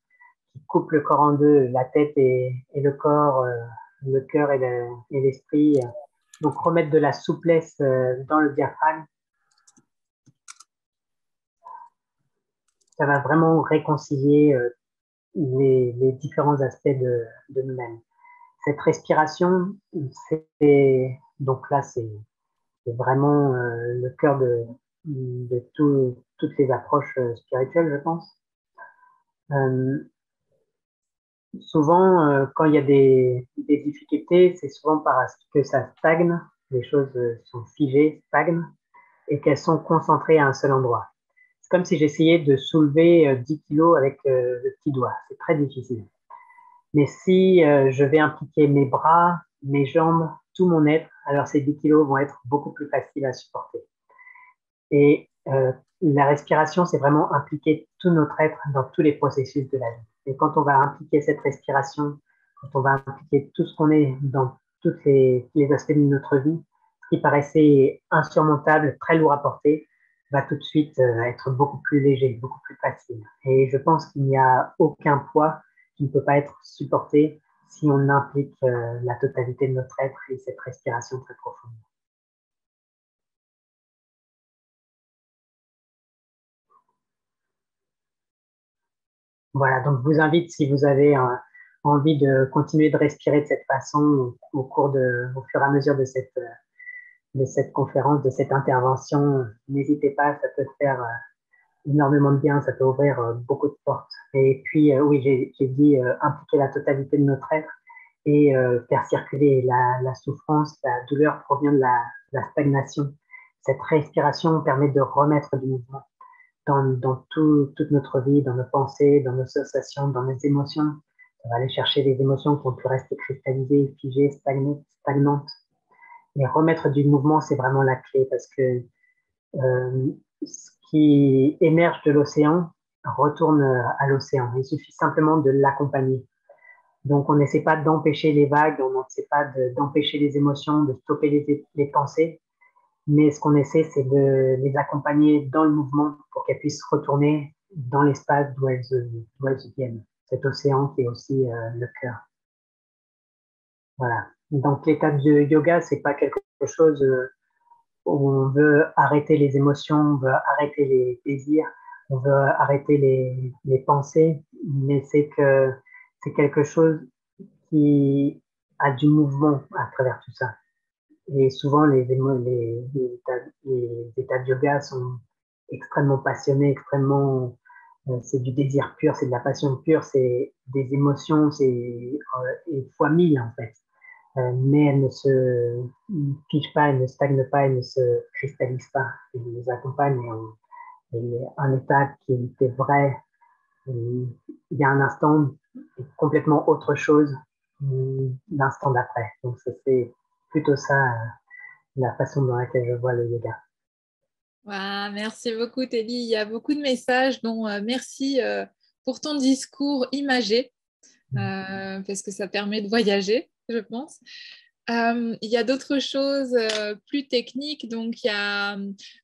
qui coupe le corps en deux, la tête et le corps, le cœur et l'esprit. Donc remettre de la souplesse dans le diaphragme, ça va vraiment réconcilier les différents aspects de nous-mêmes. Cette respiration, donc là, c'est vraiment le cœur de toutes les approches spirituelles, je pense. Souvent, quand il y a des difficultés, c'est souvent parce que ça stagne, les choses sont figées, stagnent, et qu'elles sont concentrées à un seul endroit. C'est comme si j'essayais de soulever 10 kilos avec le petit doigt. C'est très difficile. Mais si je vais impliquer mes bras, mes jambes, tout mon être, alors ces 10 kilos vont être beaucoup plus faciles à supporter. Et la respiration, c'est vraiment impliquer tout notre être dans tous les processus de la vie. Et quand on va impliquer cette respiration, quand on va impliquer tout ce qu'on est dans tous les aspects de notre vie, ce qui paraissait insurmontable, très lourd à porter, va tout de suite être beaucoup plus léger, beaucoup plus facile. Et je pense qu'il n'y a aucun poids qui ne peut pas être supporté si on implique la totalité de notre être et cette respiration très profonde. Voilà, donc je vous invite, si vous avez envie de continuer de respirer de cette façon au fur et à mesure de cette conférence, de cette intervention, n'hésitez pas, ça peut faire énormément de bien, ça peut ouvrir beaucoup de portes. Et puis, oui, j'ai dit impliquer la totalité de notre être et faire circuler la souffrance, la douleur provient de la stagnation. Cette respiration permet de remettre du mouvement toute notre vie, dans nos pensées, dans nos sensations, dans nos émotions. On va aller chercher les émotions qui ont pu rester cristallisées, figées, stagnantes. Et remettre du mouvement, c'est vraiment la clé parce que ce qui émerge de l'océan retourne à l'océan. Il suffit simplement de l'accompagner. Donc, on n'essaie pas d'empêcher les vagues, on n'essaie pas d'empêcher les émotions, de stopper les pensées, mais ce qu'on essaie, c'est de les accompagner dans le mouvement pour qu'elles puissent retourner dans l'espace d'où elles viennent. Cet océan qui est aussi le cœur. Voilà. Donc l'état de yoga, c'est pas quelque chose où on veut arrêter les émotions, on veut arrêter les désirs, on veut arrêter les pensées, mais c'est quelque chose qui a du mouvement à travers tout ça. Et souvent, les états de yoga sont extrêmement passionnés, c'est du désir pur, c'est de la passion pure, c'est des émotions, c'est fois mille en fait. mais elle ne se fige pas, elle ne stagne pas, elle ne se cristallise pas. Elle nous accompagne et un état qui était vrai il y a un instant est complètement autre chose l'instant d'après. Donc c'est plutôt ça la façon dans laquelle je vois le yoga. Wow, merci beaucoup, Telly. Il y a beaucoup de messages, dont merci pour ton discours imagé, parce que ça permet de voyager, je pense. Il y a d'autres choses plus techniques. Donc, il y a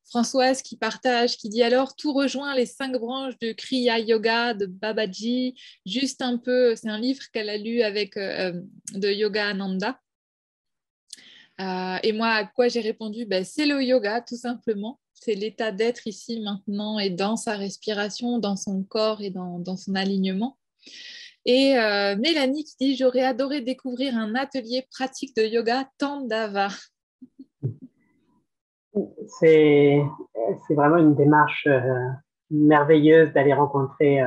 Françoise qui partage, qui dit alors tout rejoint les 5 branches de Kriya Yoga de Babaji. Juste un peu, c'est un livre qu'elle a lu avec de Yoga Ananda. Et moi, à quoi j'ai répondu c'est le yoga, tout simplement. C'est l'état d'être ici, maintenant, et dans sa respiration, dans son corps et dans son alignement. Et Mélanie qui dit j'aurais adoré découvrir un atelier pratique de yoga Tandava. C'est vraiment une démarche merveilleuse d'aller rencontrer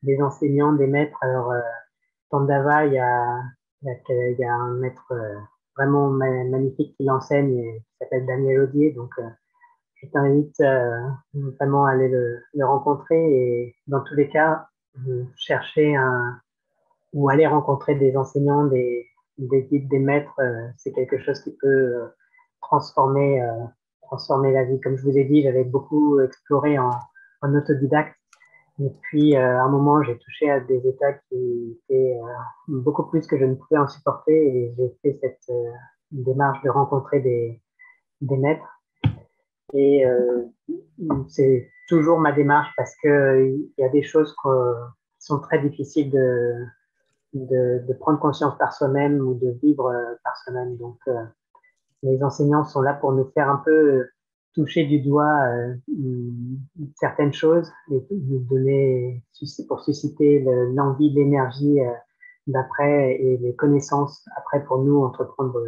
des enseignants, des maîtres. Alors, Tandava, il y a un maître vraiment magnifique qui l'enseigne et qui s'appelle Daniel Audier. Donc, je t'invite vraiment à aller le rencontrer et dans tous les cas, chercher ou aller rencontrer des enseignants, des guides, des maîtres, c'est quelque chose qui peut transformer, transformer la vie. Comme je vous ai dit, j'avais beaucoup exploré en autodidacte. Et puis, à un moment, j'ai touché à des états qui étaient beaucoup plus que je ne pouvais en supporter et j'ai fait cette démarche de rencontrer des maîtres. Et c'est toujours ma démarche parce qu'il y a des choses qui sont très difficiles de prendre conscience par soi-même ou de vivre par soi-même. Donc, les enseignants sont là pour nous faire un peu toucher du doigt certaines choses et nous donner, pour susciter l'envie, l'énergie d'après et les connaissances après pour nous entreprendre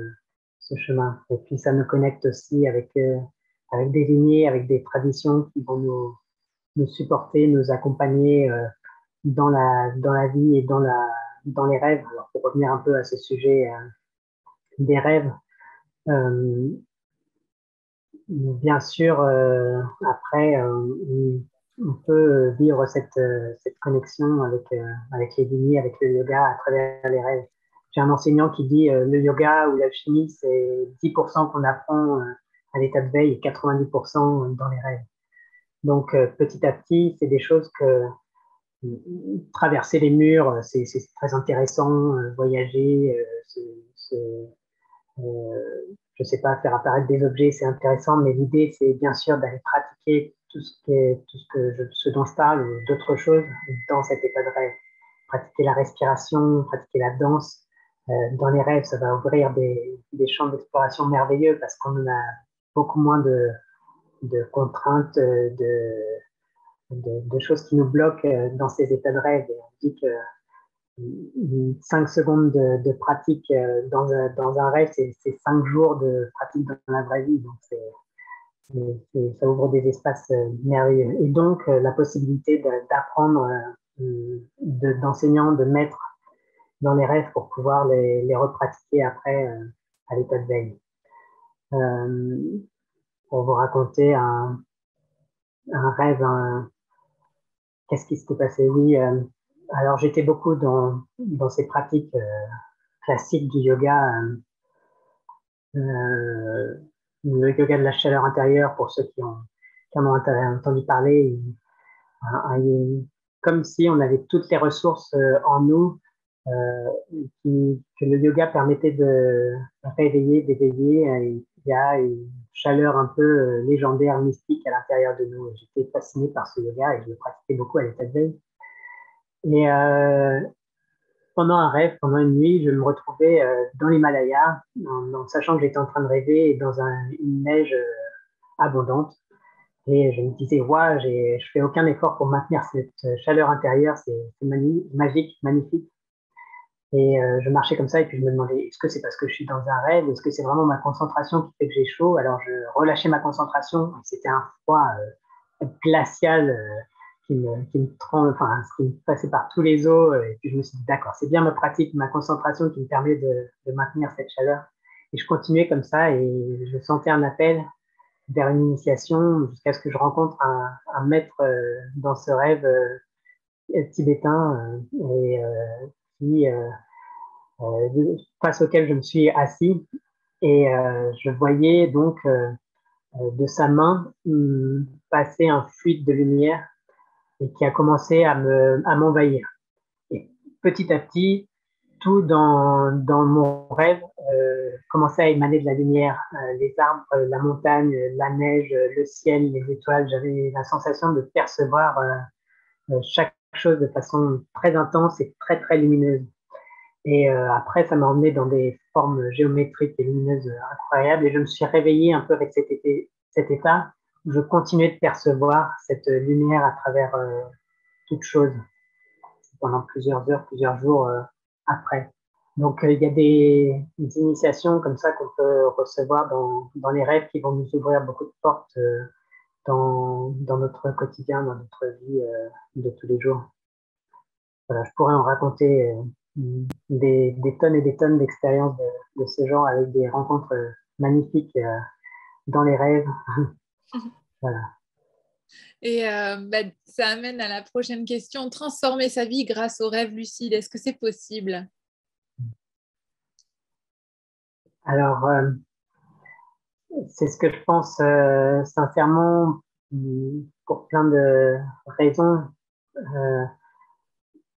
ce chemin. Et puis, ça nous connecte aussi avec des lignées, avec des traditions qui vont nous supporter, nous accompagner dans la vie et dans les rêves. Alors, pour revenir un peu à ce sujet des rêves, euh, bien sûr, après, on peut vivre cette connexion avec les lignées, avec le yoga à travers les rêves. J'ai un enseignant qui dit le yoga ou l'alchimie, c'est 10% qu'on apprend à l'état de veille et 90% dans les rêves. Donc, petit à petit, c'est des choses que traverser les murs, c'est très intéressant, voyager, je sais pas, faire apparaître des objets, c'est intéressant, mais l'idée, c'est bien sûr d'aller pratiquer ce dont je parle ou d'autres choses dans cet état de rêve. Pratiquer la respiration, pratiquer la danse. Dans les rêves, ça va ouvrir des champs d'exploration merveilleux parce qu'on a beaucoup moins de contraintes, de choses qui nous bloquent dans ces états de rêve. Et on dit que 5 secondes de pratique dans un rêve, c'est 5 jours de pratique dans la vraie vie. Donc, ça ouvre des espaces merveilleux. Et donc, la possibilité d'apprendre d'enseignants, de maîtres dans les rêves pour pouvoir les repratiquer après à l'état de veille. Pour vous raconter un rêve, qu'est-ce qui s'était passé? Oui, alors j'étais beaucoup dans ces pratiques classiques du yoga, le yoga de la chaleur intérieure pour ceux qui en ont entendu parler, comme si on avait toutes les ressources en nous, que le yoga permettait de réveiller, d'éveiller. Il y a une chaleur un peu légendaire, mystique à l'intérieur de nous. J'étais fasciné par ce yoga et je le pratiquais beaucoup à l'état de veille. Et pendant un rêve, pendant une nuit, je me retrouvais dans l'Himalaya, en sachant que j'étais en train de rêver et dans une neige abondante. Et je me disais, ouais, je fais aucun effort pour maintenir cette chaleur intérieure, c'est magique, magnifique. Et je marchais comme ça et puis je me demandais, est-ce que c'est parce que je suis dans un rêve, est-ce que c'est vraiment ma concentration qui fait que j'ai chaud? Alors je relâchais ma concentration, c'était un froid glacial qui me passait par tous les os. Et puis je me suis dit, d'accord, c'est bien ma pratique, ma concentration qui me permet de maintenir cette chaleur. Et je continuais comme ça et je sentais un appel vers une initiation jusqu'à ce que je rencontre un maître dans ce rêve tibétain qui, face auquel je me suis assis et je voyais donc de sa main passer un fluide de lumière et qui a commencé à m'envahir. Et petit à petit, tout dans mon rêve commençait à émaner de la lumière. Les arbres, la montagne, la neige, le ciel, les étoiles. J'avais la sensation de percevoir chaque chose de façon très intense et très, très lumineuse. Et après, ça m'a emmené dans des formes géométriques et lumineuses incroyables. Et je me suis réveillé un peu avec cet état où je continuais de percevoir cette lumière à travers toute chose pendant plusieurs heures, plusieurs jours après. Donc, il y a des initiations comme ça qu'on peut recevoir dans les rêves qui vont nous ouvrir beaucoup de portes dans notre quotidien, dans notre vie de tous les jours. Voilà, je pourrais en raconter des tonnes et des tonnes d'expériences de ce genre avec des rencontres magnifiques dans les rêves. Voilà. Et ça amène à la prochaine question. Transformer sa vie grâce aux rêves lucides, est-ce que c'est possible? Alors, c'est ce que je pense sincèrement pour plein de raisons.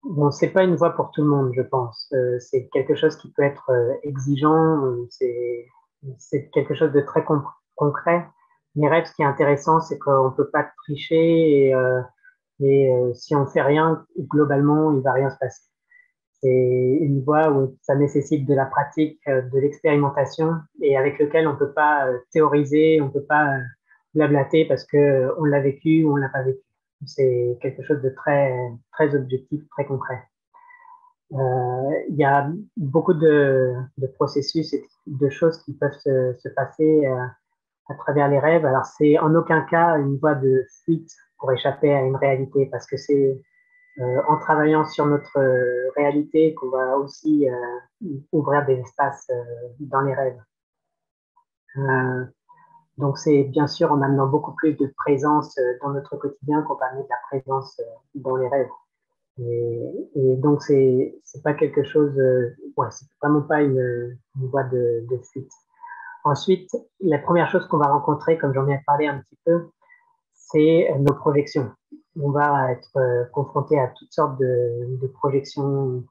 Bon, c'est pas une voie pour tout le monde, je pense. C'est quelque chose qui peut être exigeant. C'est quelque chose de très concret. Les rêves, ce qui est intéressant, c'est qu'on peut pas tricher et si on fait rien, globalement, il va rien se passer. C'est une voie où ça nécessite de la pratique, de l'expérimentation et avec lequel on peut pas théoriser, on peut pas blablater parce que on l'a vécu ou on l'a pas vécu. C'est quelque chose de très, très objectif, très concret. Il y a beaucoup de processus et de choses qui peuvent se passer à travers les rêves. Alors, c'est en aucun cas une voie de fuite pour échapper à une réalité parce que c'est en travaillant sur notre réalité qu'on va aussi ouvrir des espaces dans les rêves. Donc, c'est bien sûr en amenant beaucoup plus de présence dans notre quotidien qu'on va amener de la présence dans les rêves. Et donc, c'est pas quelque chose, ouais, c'est vraiment pas une voie de fuite. Ensuite, la première chose qu'on va rencontrer, comme j'en ai parlé un petit peu, c'est nos projections. On va être confronté à toutes sortes de projections,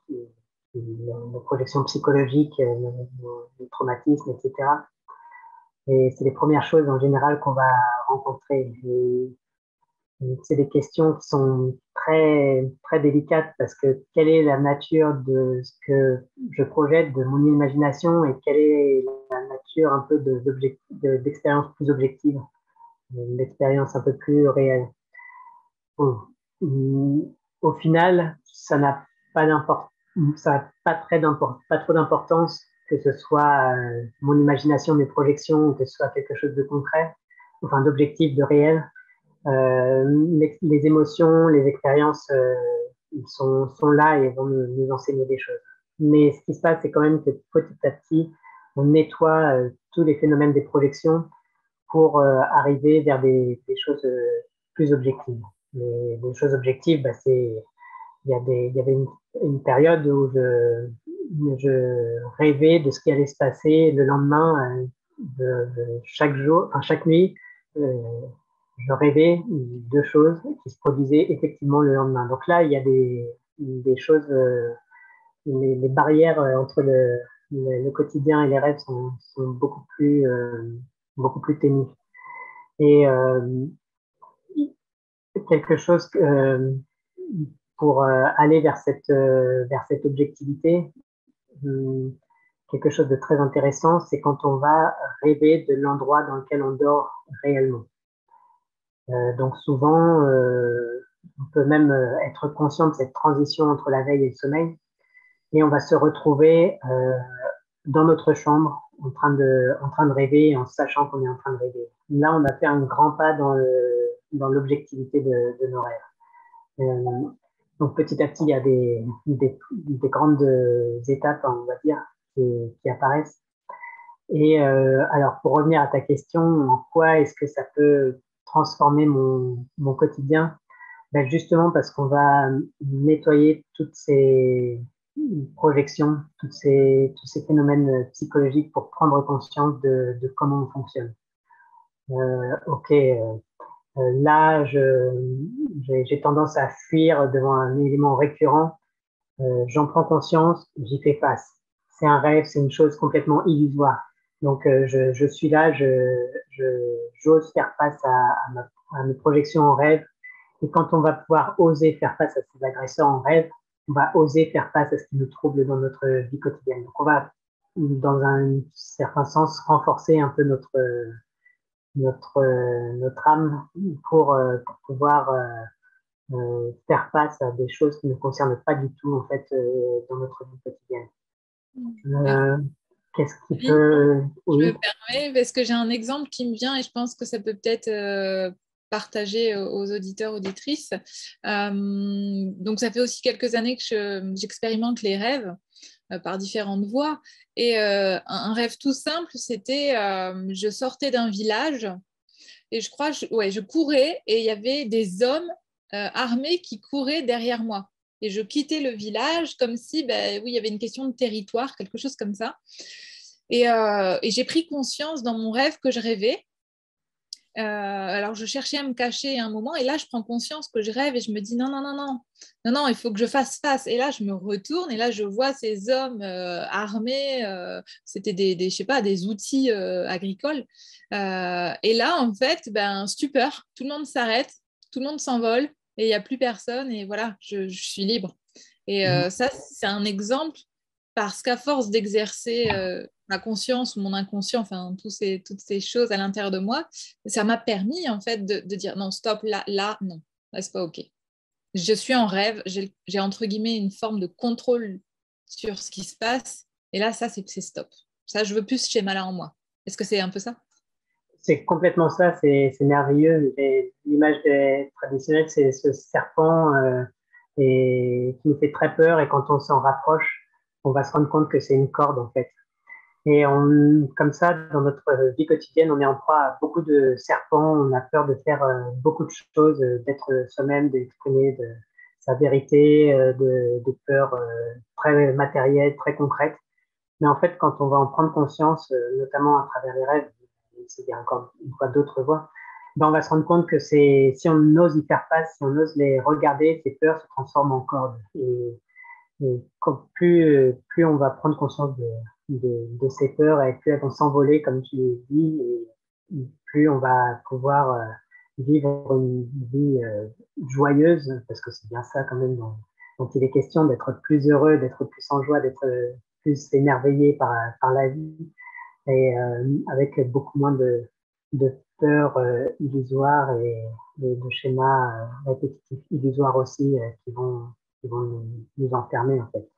nos projections psychologiques, nos traumatismes, etc. Et c'est les premières choses en général qu'on va rencontrer. Et c'est des questions qui sont très, très délicates parce que quelle est la nature de ce que je projette, de mon imagination et quelle est la nature un peu d'expérience plus objective, d'expérience un peu plus réelle. Bon. Au final, ça n'a pas d'importance, ça n'a pas trop d'importance que ce soit mon imagination, mes projections, que ce soit quelque chose de concret, enfin d'objectif, de réel. Les émotions, les expériences, ils sont là et vont nous enseigner des choses. Mais ce qui se passe, c'est quand même que petit à petit, on nettoie tous les phénomènes des projections pour arriver vers des choses plus objectives. Les choses objectives, bah, il y avait une période où je rêvais de ce qui allait se passer le lendemain, chaque jour, enfin chaque nuit. Je rêvais de choses qui se produisaient effectivement le lendemain. Donc là, il y a des choses, les barrières entre le quotidien et les rêves sont beaucoup plus ténues. Et quelque chose pour aller vers cette objectivité, quelque chose de très intéressant, c'est quand on va rêver de l'endroit dans lequel on dort réellement. Donc souvent, on peut même être conscient de cette transition entre la veille et le sommeil, et on va se retrouver dans notre chambre en train de rêver, en sachant qu'on est en train de rêver. Là, on a fait un grand pas dans l'objectivité de nos rêves. Euh, donc petit à petit, il y a des grandes étapes, on va dire, qui apparaissent. Et alors, pour revenir à ta question, en quoi est-ce que ça peut transformer mon quotidien? Ben justement parce qu'on va nettoyer toutes ces projections, tous ces phénomènes psychologiques pour prendre conscience de comment on fonctionne. Ok, là, j'ai tendance à fuir devant un élément récurrent. J'en prends conscience, j'y fais face. C'est un rêve, c'est une chose complètement illusoire. Donc, je suis là, j'ose faire face à mes projections en rêve. Et quand on va pouvoir oser faire face à ces agresseurs en rêve, on va oser faire face à ce qui nous trouble dans notre vie quotidienne. Donc, on va, dans un certain sens, renforcer un peu notre âme pour pouvoir faire face à des choses qui ne concernent pas du tout en fait dans notre vie quotidienne. Euh, Qu'est-ce qui Merci. peut... Je Oui, me permets parce que j'ai un exemple qui me vient et je pense que ça peut peut-être partager aux auditeurs, auditrices. Donc, ça fait aussi quelques années que j'expérimente les rêves par différentes voies. Et un rêve tout simple, c'était je sortais d'un village et je crois, ouais, je courais et il y avait des hommes armés qui couraient derrière moi. Et je quittais le village comme si, ben, oui, il y avait une question de territoire, quelque chose comme ça. Et j'ai pris conscience dans mon rêve que je rêvais. Alors, je cherchais à me cacher un moment, et là, je prends conscience que je rêve et je me dis non, non, non, non, non, non, il faut que je fasse face. Et là, je me retourne et là, je vois ces hommes armés, c'était je sais pas, des outils agricoles. Et là, en fait, ben, stupeur, tout le monde s'arrête, tout le monde s'envole et il n'y a plus personne. Et voilà, je suis libre. Et ça, c'est un exemple parce qu'à force d'exercer ma conscience ou mon inconscient, enfin, toutes ces choses à l'intérieur de moi, ça m'a permis en fait de dire non, stop, là, non, là, c'est pas OK. Je suis en rêve, j'ai entre guillemets une forme de contrôle sur ce qui se passe, et là, ça, c'est stop. Ça, je veux plus ce schéma-là en moi. Est-ce que c'est un peu ça? c'est complètement ça, c'est merveilleux. L'image traditionnelle, c'est ce serpent qui nous fait très peur et quand on s'en rapproche, on va se rendre compte que c'est une corde en fait. Et comme ça, dans notre vie quotidienne, on est en proie à beaucoup de serpents, on a peur de faire beaucoup de choses, d'être soi-même, d'exprimer sa vérité, de peurs très matérielles, très concrètes. Mais en fait, quand on va en prendre conscience, notamment à travers les rêves, il y a encore une fois d'autres voies, ben on va se rendre compte que si on ose y faire face, si on ose les regarder, ces peurs se transforment en cordes. Et plus on va prendre conscience de ces peurs et plus elles vont s'envoler, comme tu dis, et plus on va pouvoir vivre une vie joyeuse, parce que c'est bien ça quand même dont il est question, d'être plus heureux, d'être plus en joie, d'être plus émerveillé par la vie, et avec beaucoup moins de peurs illusoires et de schémas répétitifs illusoires aussi qui vont nous enfermer en fait.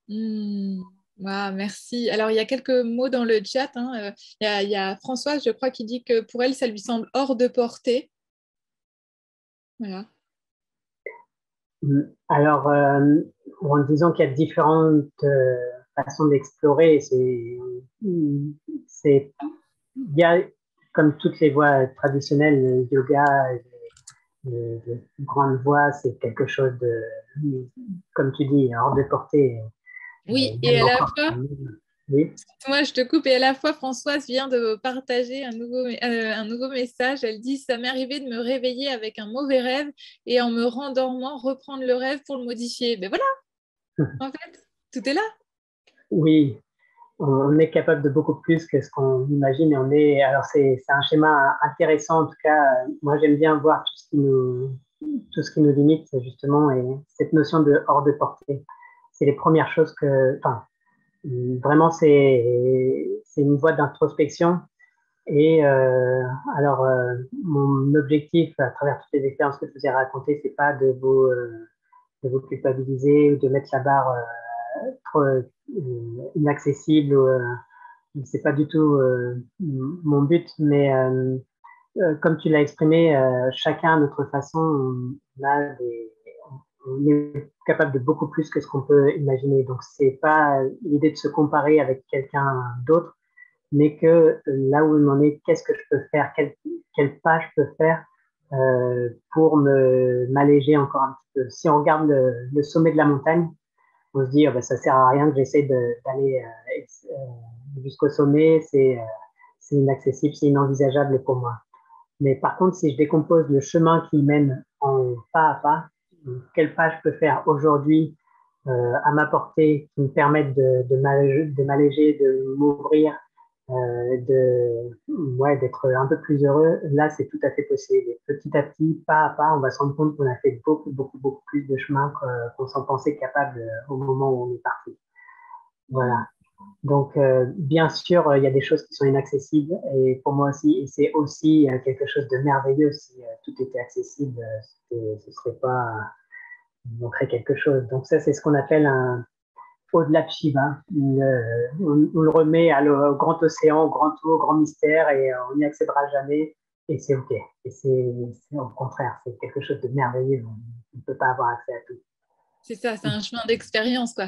Hmm. Ah, merci. Alors, il y a quelques mots dans le chat, hein. Il y a Françoise, je crois, qui dit que pour elle, ça lui semble hors de portée. Voilà. Alors, en disant qu'il y a différentes façons d'explorer, il y a, comme toutes les voies traditionnelles, le yoga, de grande voie, c'est quelque chose de, comme tu dis, hors de portée, Oui, et même à la encore. fois, Oui. moi je te coupe, et à la fois Françoise vient de partager un nouveau message. Elle dit, ça m'est arrivé de me réveiller avec un mauvais rêve et en me rendormant, reprendre le rêve pour le modifier. Ben voilà, en fait, tout est là. Oui, on est capable de beaucoup plus que ce qu'on imagine et alors c'est un schéma intéressant en tout cas. Moi j'aime bien voir tout ce qui nous limite justement et cette notion de hors de portée. C'est les premières choses enfin, vraiment c'est une voie d'introspection et alors mon objectif à travers toutes les expériences que je vous ai racontées, c'est pas de vous culpabiliser ou de mettre la barre trop inaccessible ou c'est pas du tout mon but, mais comme tu l'as exprimé, chacun à notre façon, il est capable de beaucoup plus que ce qu'on peut imaginer. Donc, c'est pas l'idée de se comparer avec quelqu'un d'autre, mais que là où on en est, qu'est-ce que je peux faire, quel pas je peux faire pour m'alléger encore un petit peu. Si on regarde le sommet de la montagne, on se dit, oh, ben, ça sert à rien que j'essaie d'aller jusqu'au sommet, c'est inaccessible, c'est inenvisageable pour moi. Mais par contre, si je décompose le chemin qui mène en pas à pas, quel pas je peux faire aujourd'hui à ma portée qui me permettent de m'alléger, de m'ouvrir, ouais, d'être un peu plus heureux, là, c'est tout à fait possible. Et petit à petit, pas à pas, on va se rendre compte qu'on a fait beaucoup, beaucoup, beaucoup plus de chemin qu'on s'en pensait capable au moment où on est parti. Voilà. Donc, bien sûr, il y a des choses qui sont inaccessibles et pour moi aussi, et c'est aussi quelque chose de merveilleux. Si tout était accessible, ce serait pas, il manquerait quelque chose. Donc ça, c'est ce qu'on appelle un au-delà de Shiva. On le remet au grand océan, au grand tout, au grand mystère et on n'y accédera jamais et c'est OK. Et c'est au contraire, c'est quelque chose de merveilleux. On ne peut pas avoir accès à tout. C'est ça, c'est un chemin d'expérience, quoi.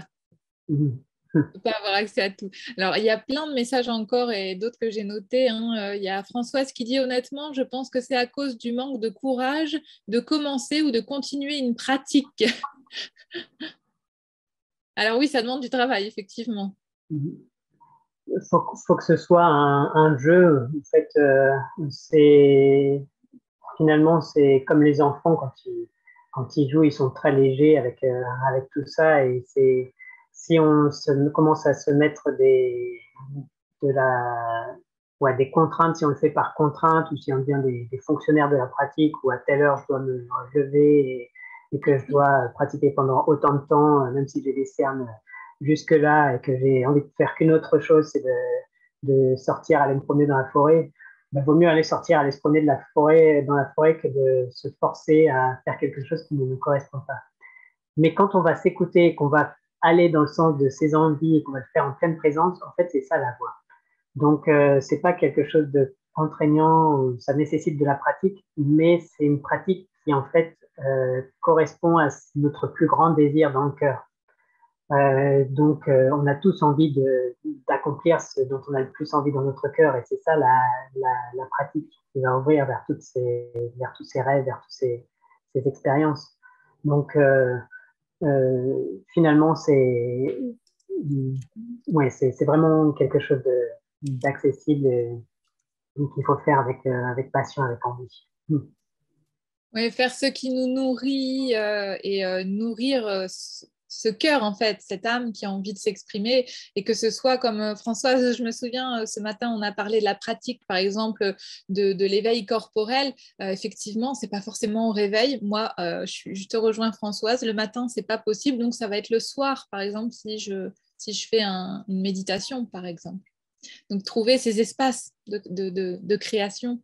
Mhm. On peut pas avoir accès à tout. Alors, il y a plein de messages encore et d'autres que j'ai notés, hein. Il y a Françoise qui dit honnêtement, je pense que c'est à cause du manque de courage de commencer ou de continuer une pratique. Alors oui, ça demande du travail, effectivement. Faut que ce soit un jeu. En fait, c'est finalement c'est comme les enfants quand ils jouent, ils sont très légers avec tout ça et c'est si commence à se mettre de la ouais, des contraintes, si on le fait par contrainte ou si on devient des fonctionnaires de la pratique ou à telle heure je dois me lever et que je dois pratiquer pendant autant de temps, même si j'ai des cernes jusque-là et que j'ai envie de faire qu'une autre chose, c'est de sortir, aller me promener dans la forêt. Il vaut mieux aller sortir, aller se promener dans la forêt que de se forcer à faire quelque chose qui ne nous correspond pas. Mais quand on va s'écouter, qu'on va aller dans le sens de ses envies et qu'on va le faire en pleine présence, en fait, c'est ça la voie. Donc, c'est pas quelque chose de contraignant, ça nécessite de la pratique, mais c'est une pratique qui, en fait, correspond à notre plus grand désir dans le cœur. Donc, on a tous envie d'accomplir ce dont on a le plus envie dans notre cœur, et c'est ça la pratique qui va ouvrir vers tous ces rêves, vers toutes ces expériences. Donc, finalement, ouais, c'est vraiment quelque chose d'accessible et qu'il faut faire avec passion, avec envie. Oui, faire ce qui nous nourrit et nourrir ce cœur, en fait, cette âme qui a envie de s'exprimer. Et que ce soit comme Françoise, je me souviens, ce matin, on a parlé de la pratique, par exemple, de l'éveil corporel. Effectivement, c'est pas forcément au réveil. Moi, je te rejoins, Françoise. Le matin, c'est pas possible. Donc, ça va être le soir, par exemple, si je fais une méditation, par exemple. Donc, trouver ces espaces de création.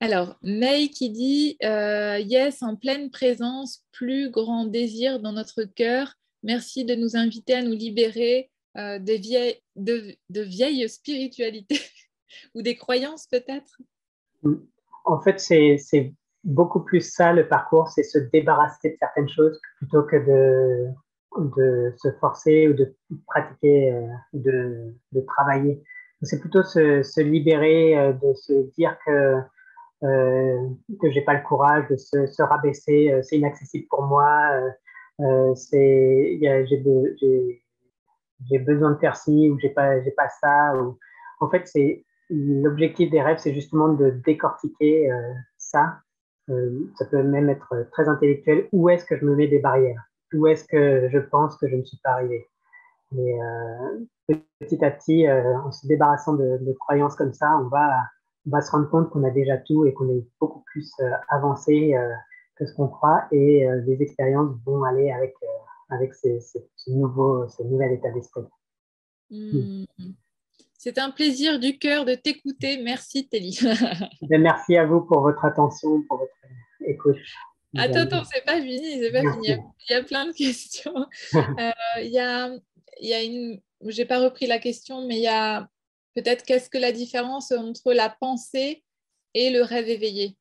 Alors, May qui dit yes, en pleine présence, plus grand désir dans notre cœur. Merci de nous inviter à nous libérer de vieilles spiritualités ou des croyances peut-être. En fait, c'est beaucoup plus ça le parcours, c'est se débarrasser de certaines choses plutôt que de se forcer ou de pratiquer, de travailler. C'est plutôt se libérer, de se dire que j'ai pas le courage de se rabaisser, c'est inaccessible pour moi, j'ai besoin de faire ci ou j'ai pas ça. Ou... En fait, c'est l'objectif des rêves, c'est justement de décortiquer ça. Ça peut même être très intellectuel. Où est-ce que je me mets des barrières? Où est-ce que je pense que je ne suis pas arrivé? Et petit à petit, en se débarrassant de croyances comme ça, on va se rendre compte qu'on a déjà tout et qu'on est beaucoup plus avancé que ce qu'on croit et les expériences vont aller avec ce nouvel état d'esprit. Hmm. C'est un plaisir du cœur de t'écouter. Merci, Téli. Merci à vous pour votre attention, pour votre écoute. Attends, c'est pas fini, c'est pas fini. Merci. Il y a plein de questions. Il y a, il y a une, j'ai pas repris la question, mais il y a peut-être qu'est-ce que la différence entre la pensée et le rêve éveillé?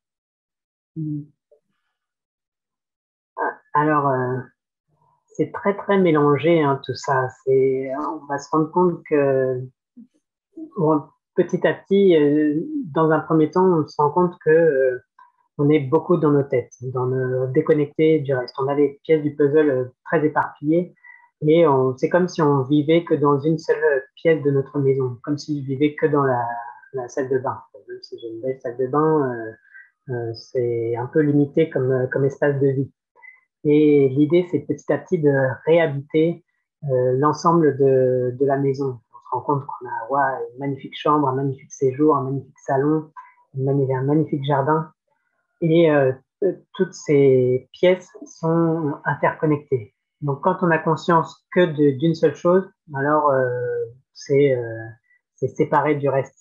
Alors, c'est très, très mélangé, hein, tout ça. On va se rendre compte que bon, petit à petit, dans un premier temps, on se rend compte que on est beaucoup dans nos têtes, déconnectés du reste. On a les pièces du puzzle très éparpillées et c'est comme si on vivait que dans une seule pièce de notre maison, comme si je vivais que dans la salle de bain. Même si j'ai une belle salle de bain, c'est un peu limité comme espace de vie. Et l'idée, c'est petit à petit de réhabiter l'ensemble de la maison. On se rend compte qu'on a ouais, une magnifique chambre, un magnifique séjour, un magnifique salon, un magnifique jardin. Et toutes ces pièces sont interconnectées. Donc, quand on a conscience que d'une seule chose, alors c'est séparé du reste.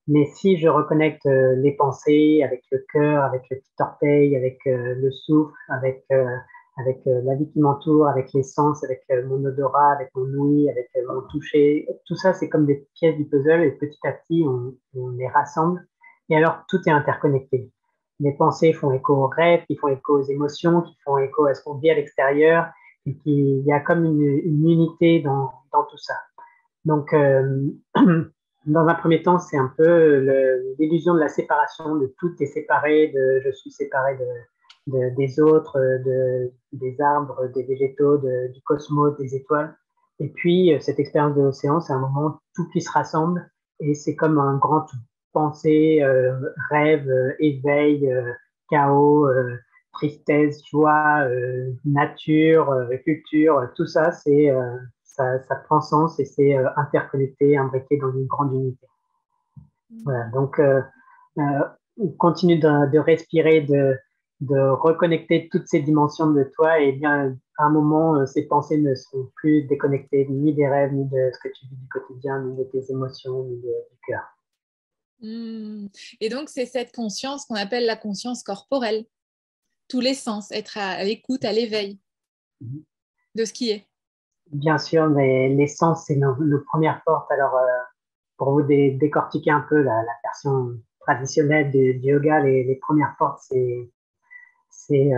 Mais si je reconnecte les pensées avec le cœur, avec le petit orteil, avec le souffle, avec la vie qui m'entoure, avec les sens, avec mon odorat, avec mon ouïe, avec mon toucher, tout ça, c'est comme des pièces du puzzle et petit à petit, on les rassemble et alors tout est interconnecté. Les pensées font écho aux rêves, qui font écho aux émotions, qui font écho à ce qu'on vit à l'extérieur et il y a comme une unité dans tout ça. Donc, dans un premier temps, c'est un peu l'illusion de la séparation, de tout est séparé, je suis séparé des autres, des arbres, des végétaux, du cosmos, des étoiles. Et puis, cette expérience de l'océan, c'est un moment tout qui se rassemble et c'est comme un grand tout. Pensée, rêve, éveil, chaos, tristesse, joie, nature, culture, tout ça, ça prend sens et c'est interconnecté, imbriqué dans une grande unité. Voilà, donc on continue de respirer, de reconnecter toutes ces dimensions de toi et bien à un moment, ces pensées ne seront plus déconnectées ni des rêves, ni de ce que tu vis du quotidien, ni de tes émotions, ni du cœur. Et donc, c'est cette conscience qu'on appelle la conscience corporelle. Tous les sens, être à l'écoute, à l'éveil de ce qui est. Bien sûr, mais les sens, c'est nos premières portes. Alors, pour vous décortiquer un peu la version traditionnelle du yoga, les premières portes, c'est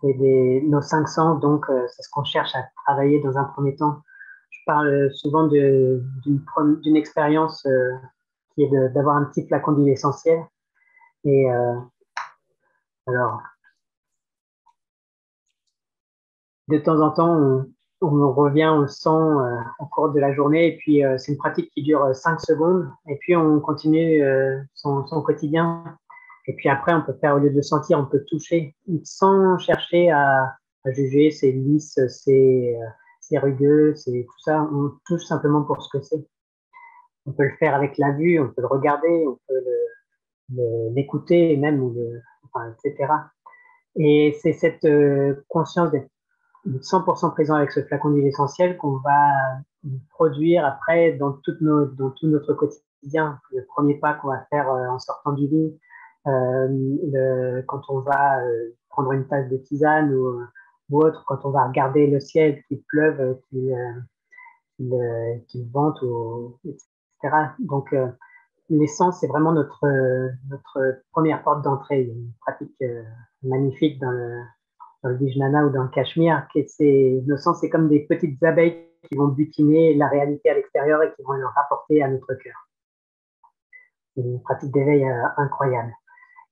nos cinq sens, donc c'est ce qu'on cherche à travailler dans un premier temps. Je parle souvent d'une expérience qui est d'avoir un petit flacon d'huile essentielle. Et alors, de temps en temps, on revient, on le sent au cours de la journée, et puis c'est une pratique qui dure 5 secondes, et puis on continue son quotidien. Et puis après, on peut faire, au lieu de le sentir, on peut toucher, sans chercher à juger, c'est lisse, c'est rugueux, c'est tout ça. On touche simplement pour ce que c'est. On peut le faire avec la vue, on peut le regarder, on peut l'écouter même, enfin, etc. Et c'est cette conscience d'être 100% présent avec ce flacon d'huile essentielle qu'on va produire après dans tout notre quotidien. Le premier pas qu'on va faire en sortant du lit, quand on va prendre une tasse de tisane ou autre, quand on va regarder le ciel, qu'il pleuve, qu'il vente, etc. Donc, l'essence, c'est vraiment notre première porte d'entrée. Il y a une pratique magnifique dans le Vijnana ou dans le Cachemire, nos sens, c'est comme des petites abeilles qui vont butiner la réalité à l'extérieur et qui vont le rapporter à notre cœur. C'est une pratique d'éveil incroyable.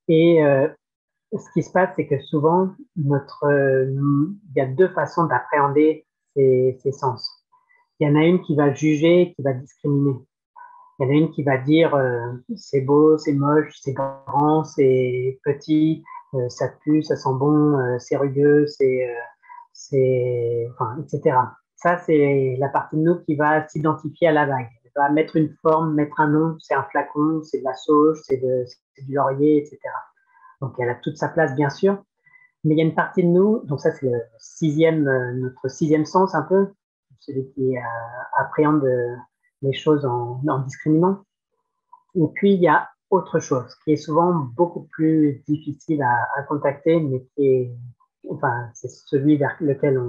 Et ce qui se passe, c'est que souvent, il y a deux façons d'appréhender ces sens. Il y en a une qui va juger, qui va discriminer. Il y en a une qui va dire c'est beau, c'est moche, c'est grand, c'est petit, ça pue, ça sent bon, c'est rugueux, enfin, etc. Ça, c'est la partie de nous qui va s'identifier à la vague. Elle va mettre une forme, mettre un nom, c'est un flacon, c'est de la sauge, c'est du laurier, etc. Donc, elle a toute sa place, bien sûr. Mais il y a une partie de nous, donc ça, c'est notre sixième sens un peu, celui qui appréhende les choses en discriminant. Et puis, il y a autre chose qui est souvent beaucoup plus difficile à contacter, mais enfin, c'est celui vers lequel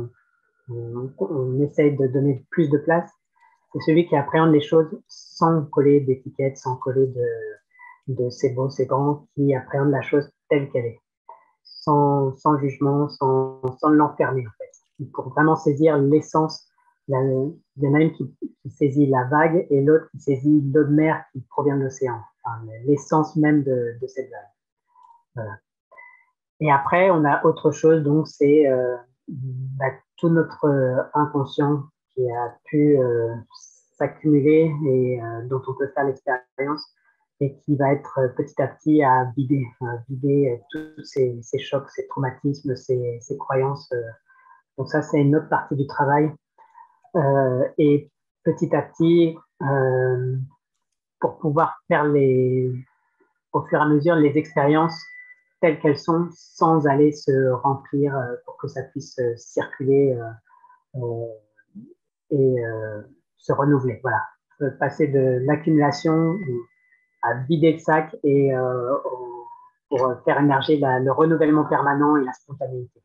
on essaye de donner plus de place. C'est celui qui appréhende les choses sans coller d'étiquette, sans coller de c'est beau, c'est grand, qui appréhende la chose telle qu'elle est. sans jugement, sans l'enfermer en fait, pour vraiment saisir l'essence. Il y en a une qui saisit la vague et l'autre qui saisit l'eau de mer qui provient de l'océan, enfin, l'essence même de cette vague. Voilà. Et après, on a autre chose, donc c'est tout notre inconscient qui a pu s'accumuler et dont on peut faire l'expérience et qui va être petit à petit à vider tous ces chocs, ces traumatismes, ces croyances. Donc ça, c'est une autre partie du travail. Et petit à petit, pour pouvoir faire au fur et à mesure les expériences telles qu'elles sont, sans aller se remplir pour que ça puisse circuler euh, et se renouveler. Voilà. Passer de l'accumulation à vider le sac et pour faire émerger le renouvellement permanent et la spontanéité.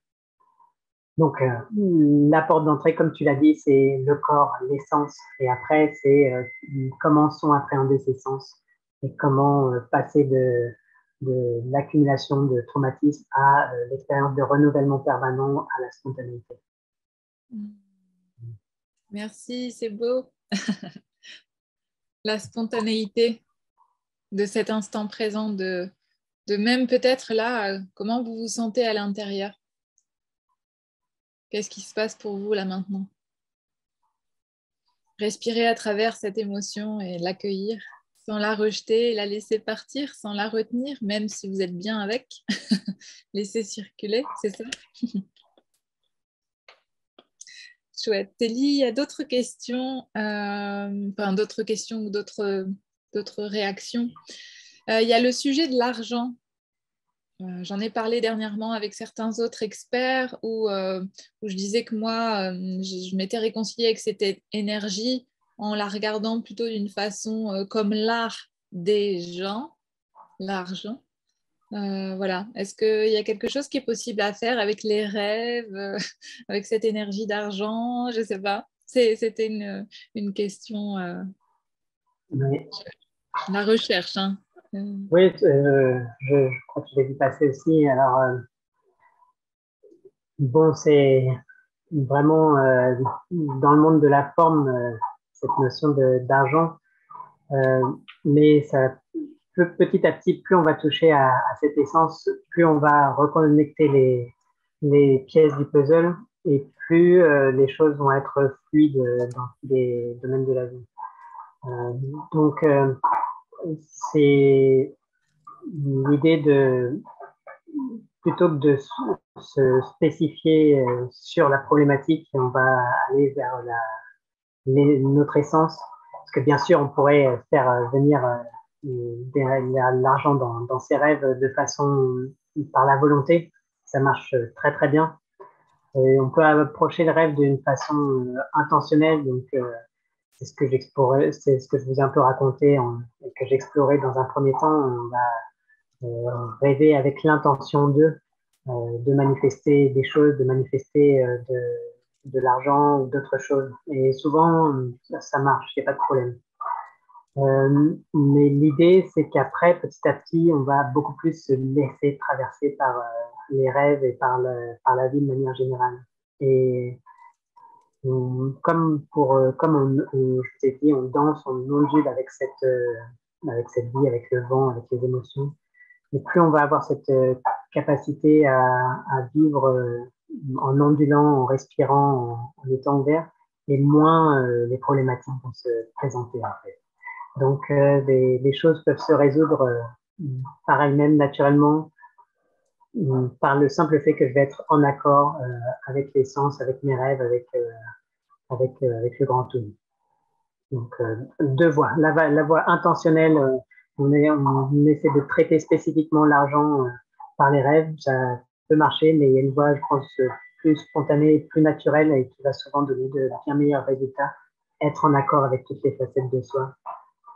Donc, la porte d'entrée, comme tu l'as dit, c'est le corps, l'essence. Et après, c'est comment sont appréhendés ces sens et comment passer de l'accumulation de traumatismes à l'expérience de renouvellement permanent à la spontanéité. Merci, c'est beau. La spontanéité de cet instant présent, de même peut-être là, comment vous vous sentez à l'intérieur? Qu'est-ce qui se passe pour vous là maintenant? Respirer à travers cette émotion et l'accueillir sans la rejeter, la laisser partir, sans la retenir, même si vous êtes bien avec. Laisser circuler, c'est ça? Chouette. Télie, il y a d'autres questions, d'autres questions ou d'autres réactions. Il y a le sujet de l'argent. J'en ai parlé dernièrement avec certains autres experts où je disais que moi, je m'étais réconciliée avec cette énergie en la regardant plutôt d'une façon comme l'art des gens, l'argent. Voilà. Est-ce qu'il y a quelque chose qui est possible à faire avec les rêves, avec cette énergie d'argent? Je ne sais pas. C'était une question, Oui, la recherche. Hein. oui je crois que je l'ai vu passer aussi. Alors, bon, c'est vraiment dans le monde de la forme, cette notion d'argent, mais ça petit à petit, plus on va toucher à cette essence, plus on va reconnecter les pièces du puzzle et plus les choses vont être fluides dans tous les domaines de la vie. Donc, c'est l'idée de, plutôt que de se spécifier sur la problématique, on va aller vers notre essence. Parce que bien sûr, on pourrait faire venir l'argent dans ses rêves de façon par la volonté. Ça marche très très bien. Et on peut approcher le rêve d'une façon intentionnelle. Donc, c'est ce que j'explorais, c'est ce que je vous ai un peu raconté et que j'explorais dans un premier temps. On va rêver avec l'intention de manifester des choses, de manifester de l'argent ou d'autres choses. Et souvent, ça marche, il n'y a pas de problème. Mais l'idée, c'est qu'après, petit à petit, on va beaucoup plus se laisser traverser par les rêves et par la vie de manière générale. Et je vous ai dit, on danse, on ondule avec cette vie, avec le vent, avec les émotions. Et plus on va avoir cette capacité à vivre en ondulant, en respirant, en étant ouvert, et moins les problématiques vont se présenter en fait. Donc les choses peuvent se résoudre par elles-mêmes naturellement par le simple fait que je vais être en accord avec l'essence, avec mes rêves, avec le grand tout. Donc, deux voies. La voie intentionnelle, on essaie de traiter spécifiquement l'argent par les rêves. Ça peut marcher, mais il y a une voie, je pense, plus spontanée, plus naturelle et qui va souvent donner de bien meilleurs résultats. Être en accord avec toutes les facettes de soi.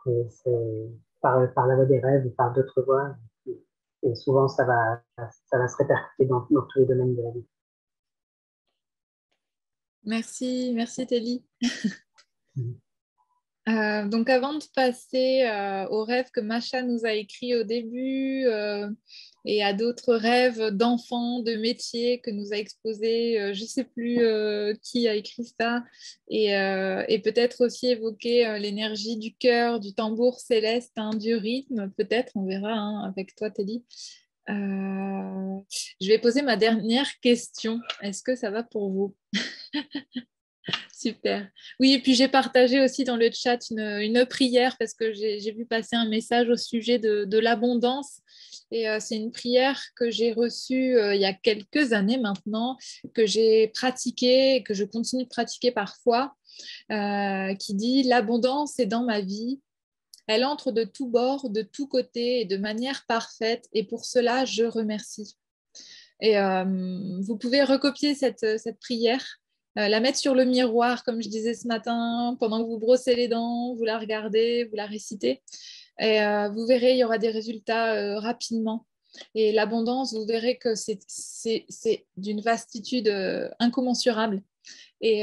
Et c'est par la voie des rêves ou par d'autres voies. Et souvent, ça va se répercuter dans tous les domaines de la vie. Merci Télie. Donc, avant de passer au rêve que Macha nous a écrit au début et à d'autres rêves d'enfants, de métiers que nous a exposés, je ne sais plus qui a écrit ça, et peut-être aussi évoquer l'énergie du cœur, du tambour céleste, hein, du rythme, peut-être, on verra hein, avec toi, Téli. Je vais poser ma dernière question. Est-ce que ça va pour vous? Super. Oui, et puis j'ai partagé aussi dans le chat une prière parce que j'ai vu passer un message au sujet de l'abondance. Et c'est une prière que j'ai reçue il y a quelques années maintenant, que j'ai pratiquée et que je continue de pratiquer parfois, qui dit: l'abondance est dans ma vie. Elle entre de tous bords, de tous côtés et de manière parfaite. Et pour cela, je remercie. Et vous pouvez recopier cette prière, la mettre sur le miroir, comme je disais ce matin, pendant que vous brossez les dents, vous la regardez, vous la récitez. Et vous verrez, il y aura des résultats rapidement. Et l'abondance, vous verrez que c'est d'une vastitude incommensurable et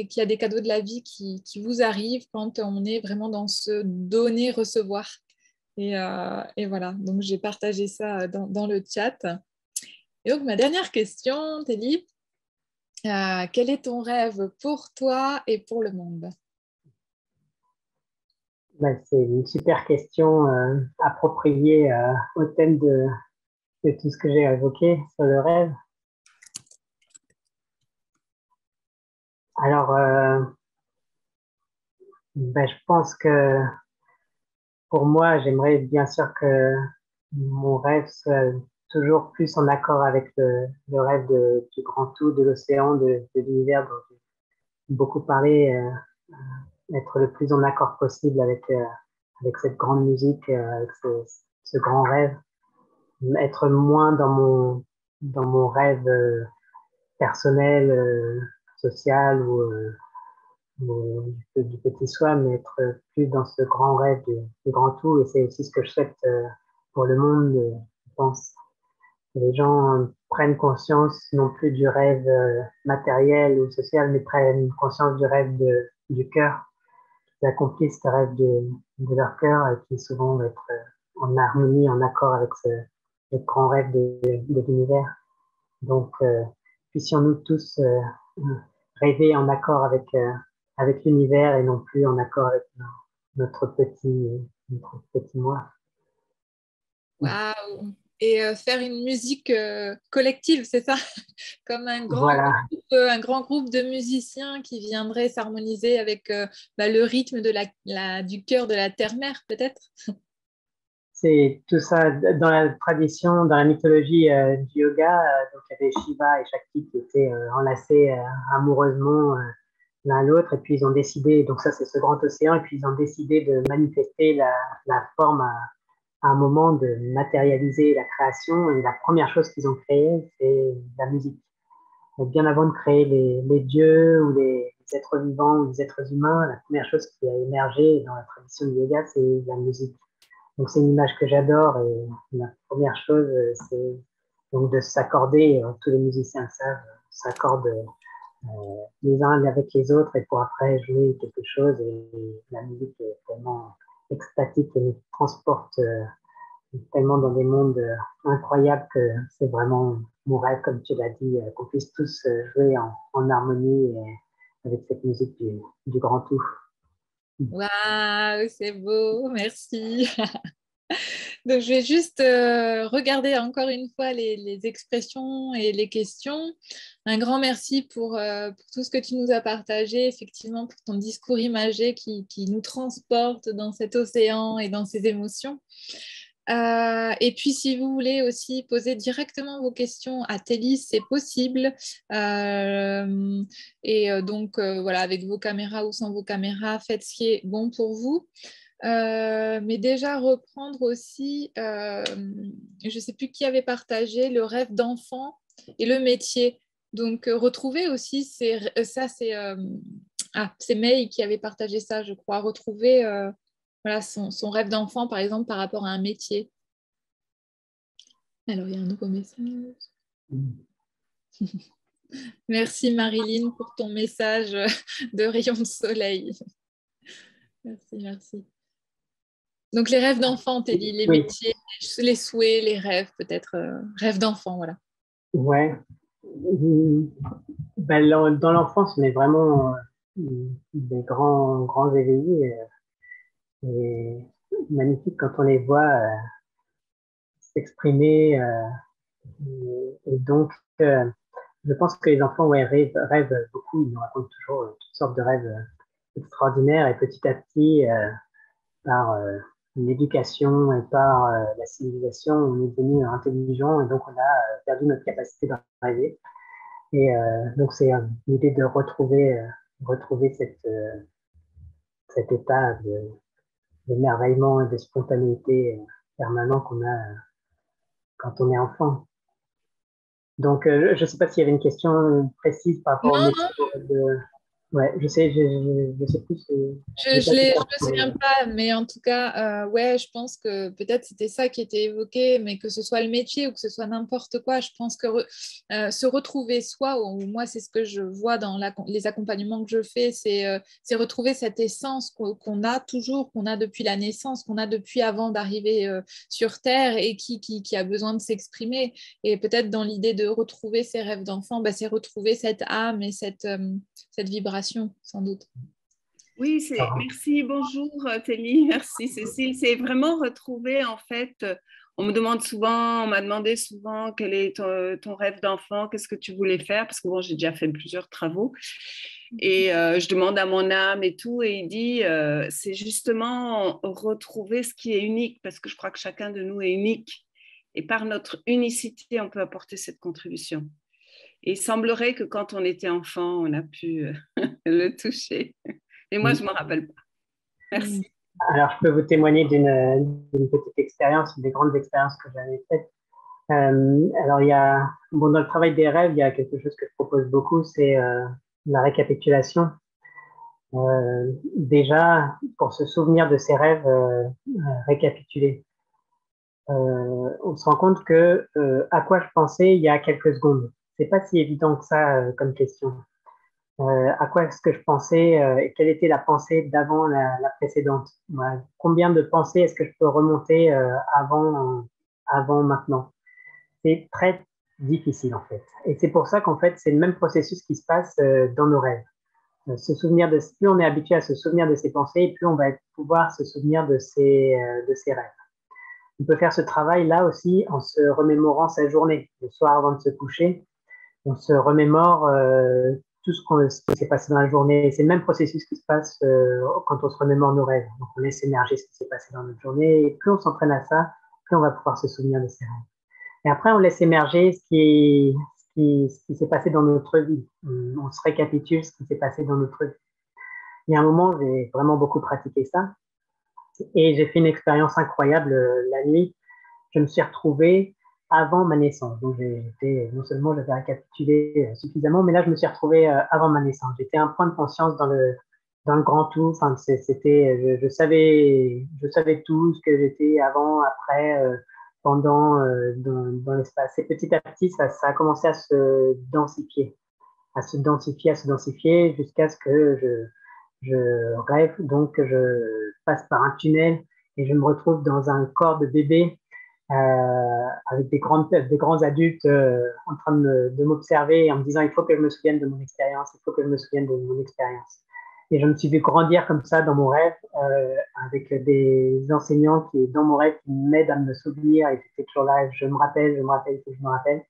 qu'il y a des cadeaux de la vie qui vous arrivent quand on est vraiment dans ce donner-recevoir. Et voilà, donc j'ai partagé ça dans le chat. Et donc, ma dernière question, Téli, quel est ton rêve pour toi et pour le monde? Ben, c'est une super question appropriée au thème de tout ce que j'ai évoqué sur le rêve. Alors, ben, je pense que pour moi, j'aimerais bien sûr que mon rêve soit toujours plus en accord avec le rêve du grand tout, de l'océan, de l'univers dont j'ai beaucoup parlé, être le plus en accord possible avec cette grande musique, avec ce grand rêve, être moins dans mon rêve personnel, social ou du petit soi, mais être plus dans ce grand rêve du grand tout. Et c'est aussi ce que je souhaite pour le monde, je pense. Que les gens prennent conscience non plus du rêve matériel ou social, mais prennent conscience du rêve du cœur, qu'ils accomplissent ce rêve de leur cœur et qui souvent va être en harmonie, en accord avec ce grand rêve de l'univers. Donc, puissions-nous tous rêver en accord avec l'univers et non plus en accord avec notre notre petit moi. Waouh! Et faire une musique collective, c'est ça? Comme Voilà, un grand groupe de musiciens qui viendraient s'harmoniser avec le rythme du cœur de la terre-mère, peut-être? c'est tout ça dans la tradition, dans la mythologie du yoga. Donc, il y avait Shiva et Shakti qui étaient enlacés amoureusement l'un l'autre, et puis ils ont décidé, donc ça c'est ce grand océan, et puis ils ont décidé de manifester la forme à un moment, de matérialiser la création, et la première chose qu'ils ont créée, c'est la musique. Donc, bien avant de créer les dieux ou les êtres vivants ou les êtres humains, la première chose qui a émergé dans la tradition du yoga, c'est la musique. Donc c'est une image que j'adore, et la première chose, c'est donc de s'accorder, tous les musiciens savent, s'accordent les uns avec les autres et pour après jouer quelque chose, et la musique est tellement extatique et nous transporte tellement dans des mondes incroyables que c'est vraiment mon rêve, comme tu l'as dit, qu'on puisse tous jouer en harmonie avec cette musique du grand tout. Waouh, c'est beau, merci. Donc, je vais juste regarder encore une fois les expressions et les questions. Un grand merci pour tout ce que tu nous as partagé, effectivement, pour ton discours imagé qui nous transporte dans cet océan et dans ces émotions. Et puis, si vous voulez aussi poser directement vos questions à Télis, c'est possible. Voilà, avec vos caméras ou sans vos caméras, faites ce qui est bon pour vous. Mais déjà reprendre aussi, je ne sais plus qui avait partagé le rêve d'enfant et le métier. Donc retrouver aussi, c'est May qui avait partagé ça, je crois. Retrouver voilà, son rêve d'enfant, par exemple, par rapport à un métier. Alors, il y a un nouveau message. Merci Marilyn pour ton message de rayon de soleil. Merci, merci. Donc, les rêves d'enfant, t'es dit, les Oui, métiers, les souhaits, les rêves, peut-être, rêves d'enfant, voilà. ouais. Ben, dans l'enfance, on est vraiment des grands éveillés et magnifiques quand on les voit s'exprimer. Et donc, je pense que les enfants ouais, rêvent beaucoup, ils nous racontent toujours toutes sortes de rêves extraordinaires et petit à petit, par l'éducation et par la civilisation, on est devenu intelligent et donc on a perdu notre capacité de rêver. Et donc c'est l'idée de retrouver cet état d'émerveillement et de spontanéité permanent qu'on a quand on est enfant. Donc je ne sais pas s'il y avait une question précise par rapport au Non, métier de... Ouais, je sais plus, Je j'ai pas tout je me compris. souviens pas, mais en tout cas, ouais, je pense que peut-être c'était ça qui était évoqué, mais que ce soit le métier ou que ce soit n'importe quoi, je pense que se retrouver soi, ou moi c'est ce que je vois dans les accompagnements que je fais, c'est retrouver cette essence qu'on a toujours, qu'on a depuis la naissance, qu'on a depuis avant d'arriver sur Terre et qui a besoin de s'exprimer. Et peut-être dans l'idée de retrouver ses rêves d'enfant, bah, c'est retrouver cette âme et cette vibration, sans doute. Oui, merci, bonjour Télie, merci Cécile. C'est vraiment retrouver en fait, on me demande souvent, on m'a demandé souvent quel est ton rêve d'enfant, qu'est-ce que tu voulais faire, parce que bon, j'ai déjà fait plusieurs travaux et je demande à mon âme et tout, et il dit, c'est justement retrouver ce qui est unique, parce que je crois que chacun de nous est unique et par notre unicité, on peut apporter cette contribution. Et il semblerait que quand on était enfant, on a pu le toucher. Et moi, je ne me rappelle pas. Merci. Alors, je peux vous témoigner d'une petite expérience, des grandes expériences que j'avais faites. Alors, bon, dans le travail des rêves, il y a quelque chose que je propose beaucoup, c'est la récapitulation. Déjà, pour se souvenir de ses rêves, récapituler. On se rend compte que à quoi je pensais il y a quelques secondes. C'est pas si évident que ça comme question. À quoi est-ce que je pensais et quelle était la pensée d'avant la précédente? Ouais. Combien de pensées est-ce que je peux remonter avant maintenant? C'est très difficile en fait. Et c'est pour ça qu'en fait, c'est le même processus qui se passe dans nos rêves. Se souvenir plus on est habitué à se souvenir de ses pensées, plus on va pouvoir se souvenir de ses rêves. On peut faire ce travail-là aussi en se remémorant sa journée. Le soir avant de se coucher, on se remémore tout ce qui s'est passé dans la journée. C'est le même processus qui se passe quand on se remémore nos rêves. Donc on laisse émerger ce qui s'est passé dans notre journée. Et plus on s'entraîne à ça, plus on va pouvoir se souvenir de ses rêves. Et après, on laisse émerger ce qui s'est passé dans notre vie. On se récapitule ce qui s'est passé dans notre vie. Il y a un moment, j'ai vraiment beaucoup pratiqué ça. Et j'ai fait une expérience incroyable la nuit. Je me suis retrouvé avant ma naissance. Donc, non seulement j'avais récapitulé suffisamment, mais là, je me suis retrouvé avant ma naissance. J'étais un point de conscience dans le grand tout. Enfin, je savais tout ce que j'étais avant, après, pendant, dans l'espace. Et petit à petit, ça a commencé à se densifier, à se densifier, jusqu'à ce que je rêve, donc je passe par un tunnel et je me retrouve dans un corps de bébé avec des grands adultes en train de m'observer et en me disant il faut que je me souvienne de mon expérience, il faut que je me souvienne de mon expérience. Et je me suis vu grandir comme ça dans mon rêve avec des enseignants qui, dans mon rêve, qui m'aident à me souvenir et j'étais toujours là, je me rappelle, je me rappelle,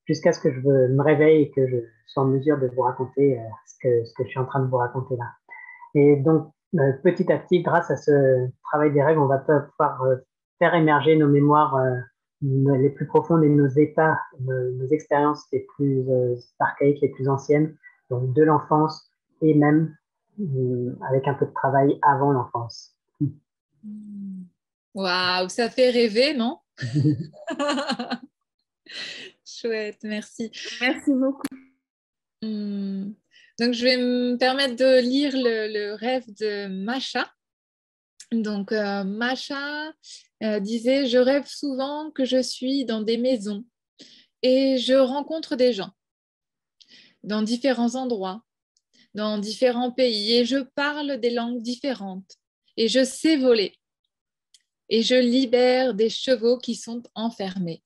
jusqu'à ce que je me réveille et que je sois en mesure de vous raconter ce que je suis en train de vous raconter là. Et donc, petit à petit, grâce à ce travail des rêves, on va pouvoir faire émerger nos mémoires les plus profondes et nos états, nos expériences les plus archaïques, les plus anciennes, donc de l'enfance et même avec un peu de travail avant l'enfance. Waouh, ça fait rêver, non? Chouette, merci. Merci beaucoup. Donc, je vais me permettre de lire le rêve de Macha. Donc, Macha disait, je rêve souvent que je suis dans des maisons et je rencontre des gens dans différents endroits, dans différents pays et je parle des langues différentes et je sais voler. Et je libère des chevaux qui sont enfermés.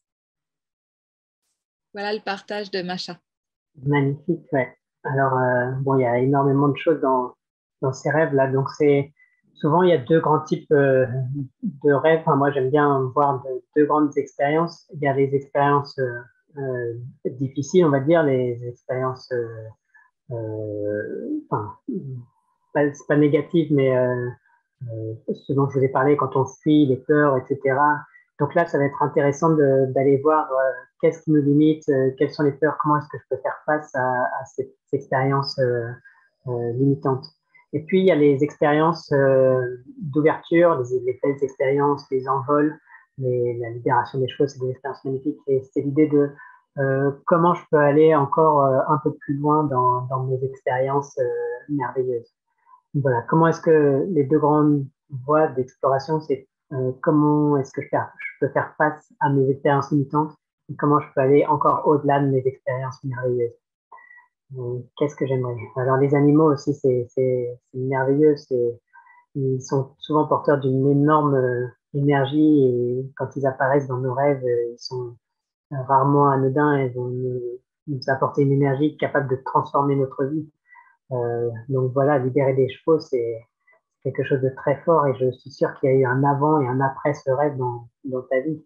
Voilà le partage de Masha. Magnifique, ouais. Alors, bon, il y a énormément de choses dans ces rêves-là. Donc, souvent, il y a deux grands types de rêves. Enfin, moi, j'aime bien voir deux grandes expériences. Il y a les expériences difficiles, on va dire, les expériences, enfin, c'est pas négatif, mais ce dont je vous ai parlé quand on fuit, les peurs, etc. Donc là, ça va être intéressant d'aller voir qu'est-ce qui nous limite, quelles sont les peurs, comment est-ce que je peux faire face à cette expérience limitante. Et puis, il y a les expériences d'ouverture, les belles expériences, les envols, la libération des choses, c'est des expériences magnifiques. Et c'est l'idée de comment je peux aller encore un peu plus loin dans mes expériences merveilleuses. Voilà, comment est-ce que les deux grandes voies d'exploration, c'est comment est-ce que je peux faire face à mes expériences limitantes et comment je peux aller encore au-delà de mes expériences merveilleuses. Qu'est-ce que j'aimerais? Alors les animaux aussi, c'est merveilleux. Ils sont souvent porteurs d'une énorme énergie et quand ils apparaissent dans nos rêves, ils sont rarement anodins et vont nous apporter une énergie capable de transformer notre vie. Donc voilà, libérer des chevaux, c'est quelque chose de très fort et je suis sûre qu'il y a eu un avant et un après ce rêve dans ta vie.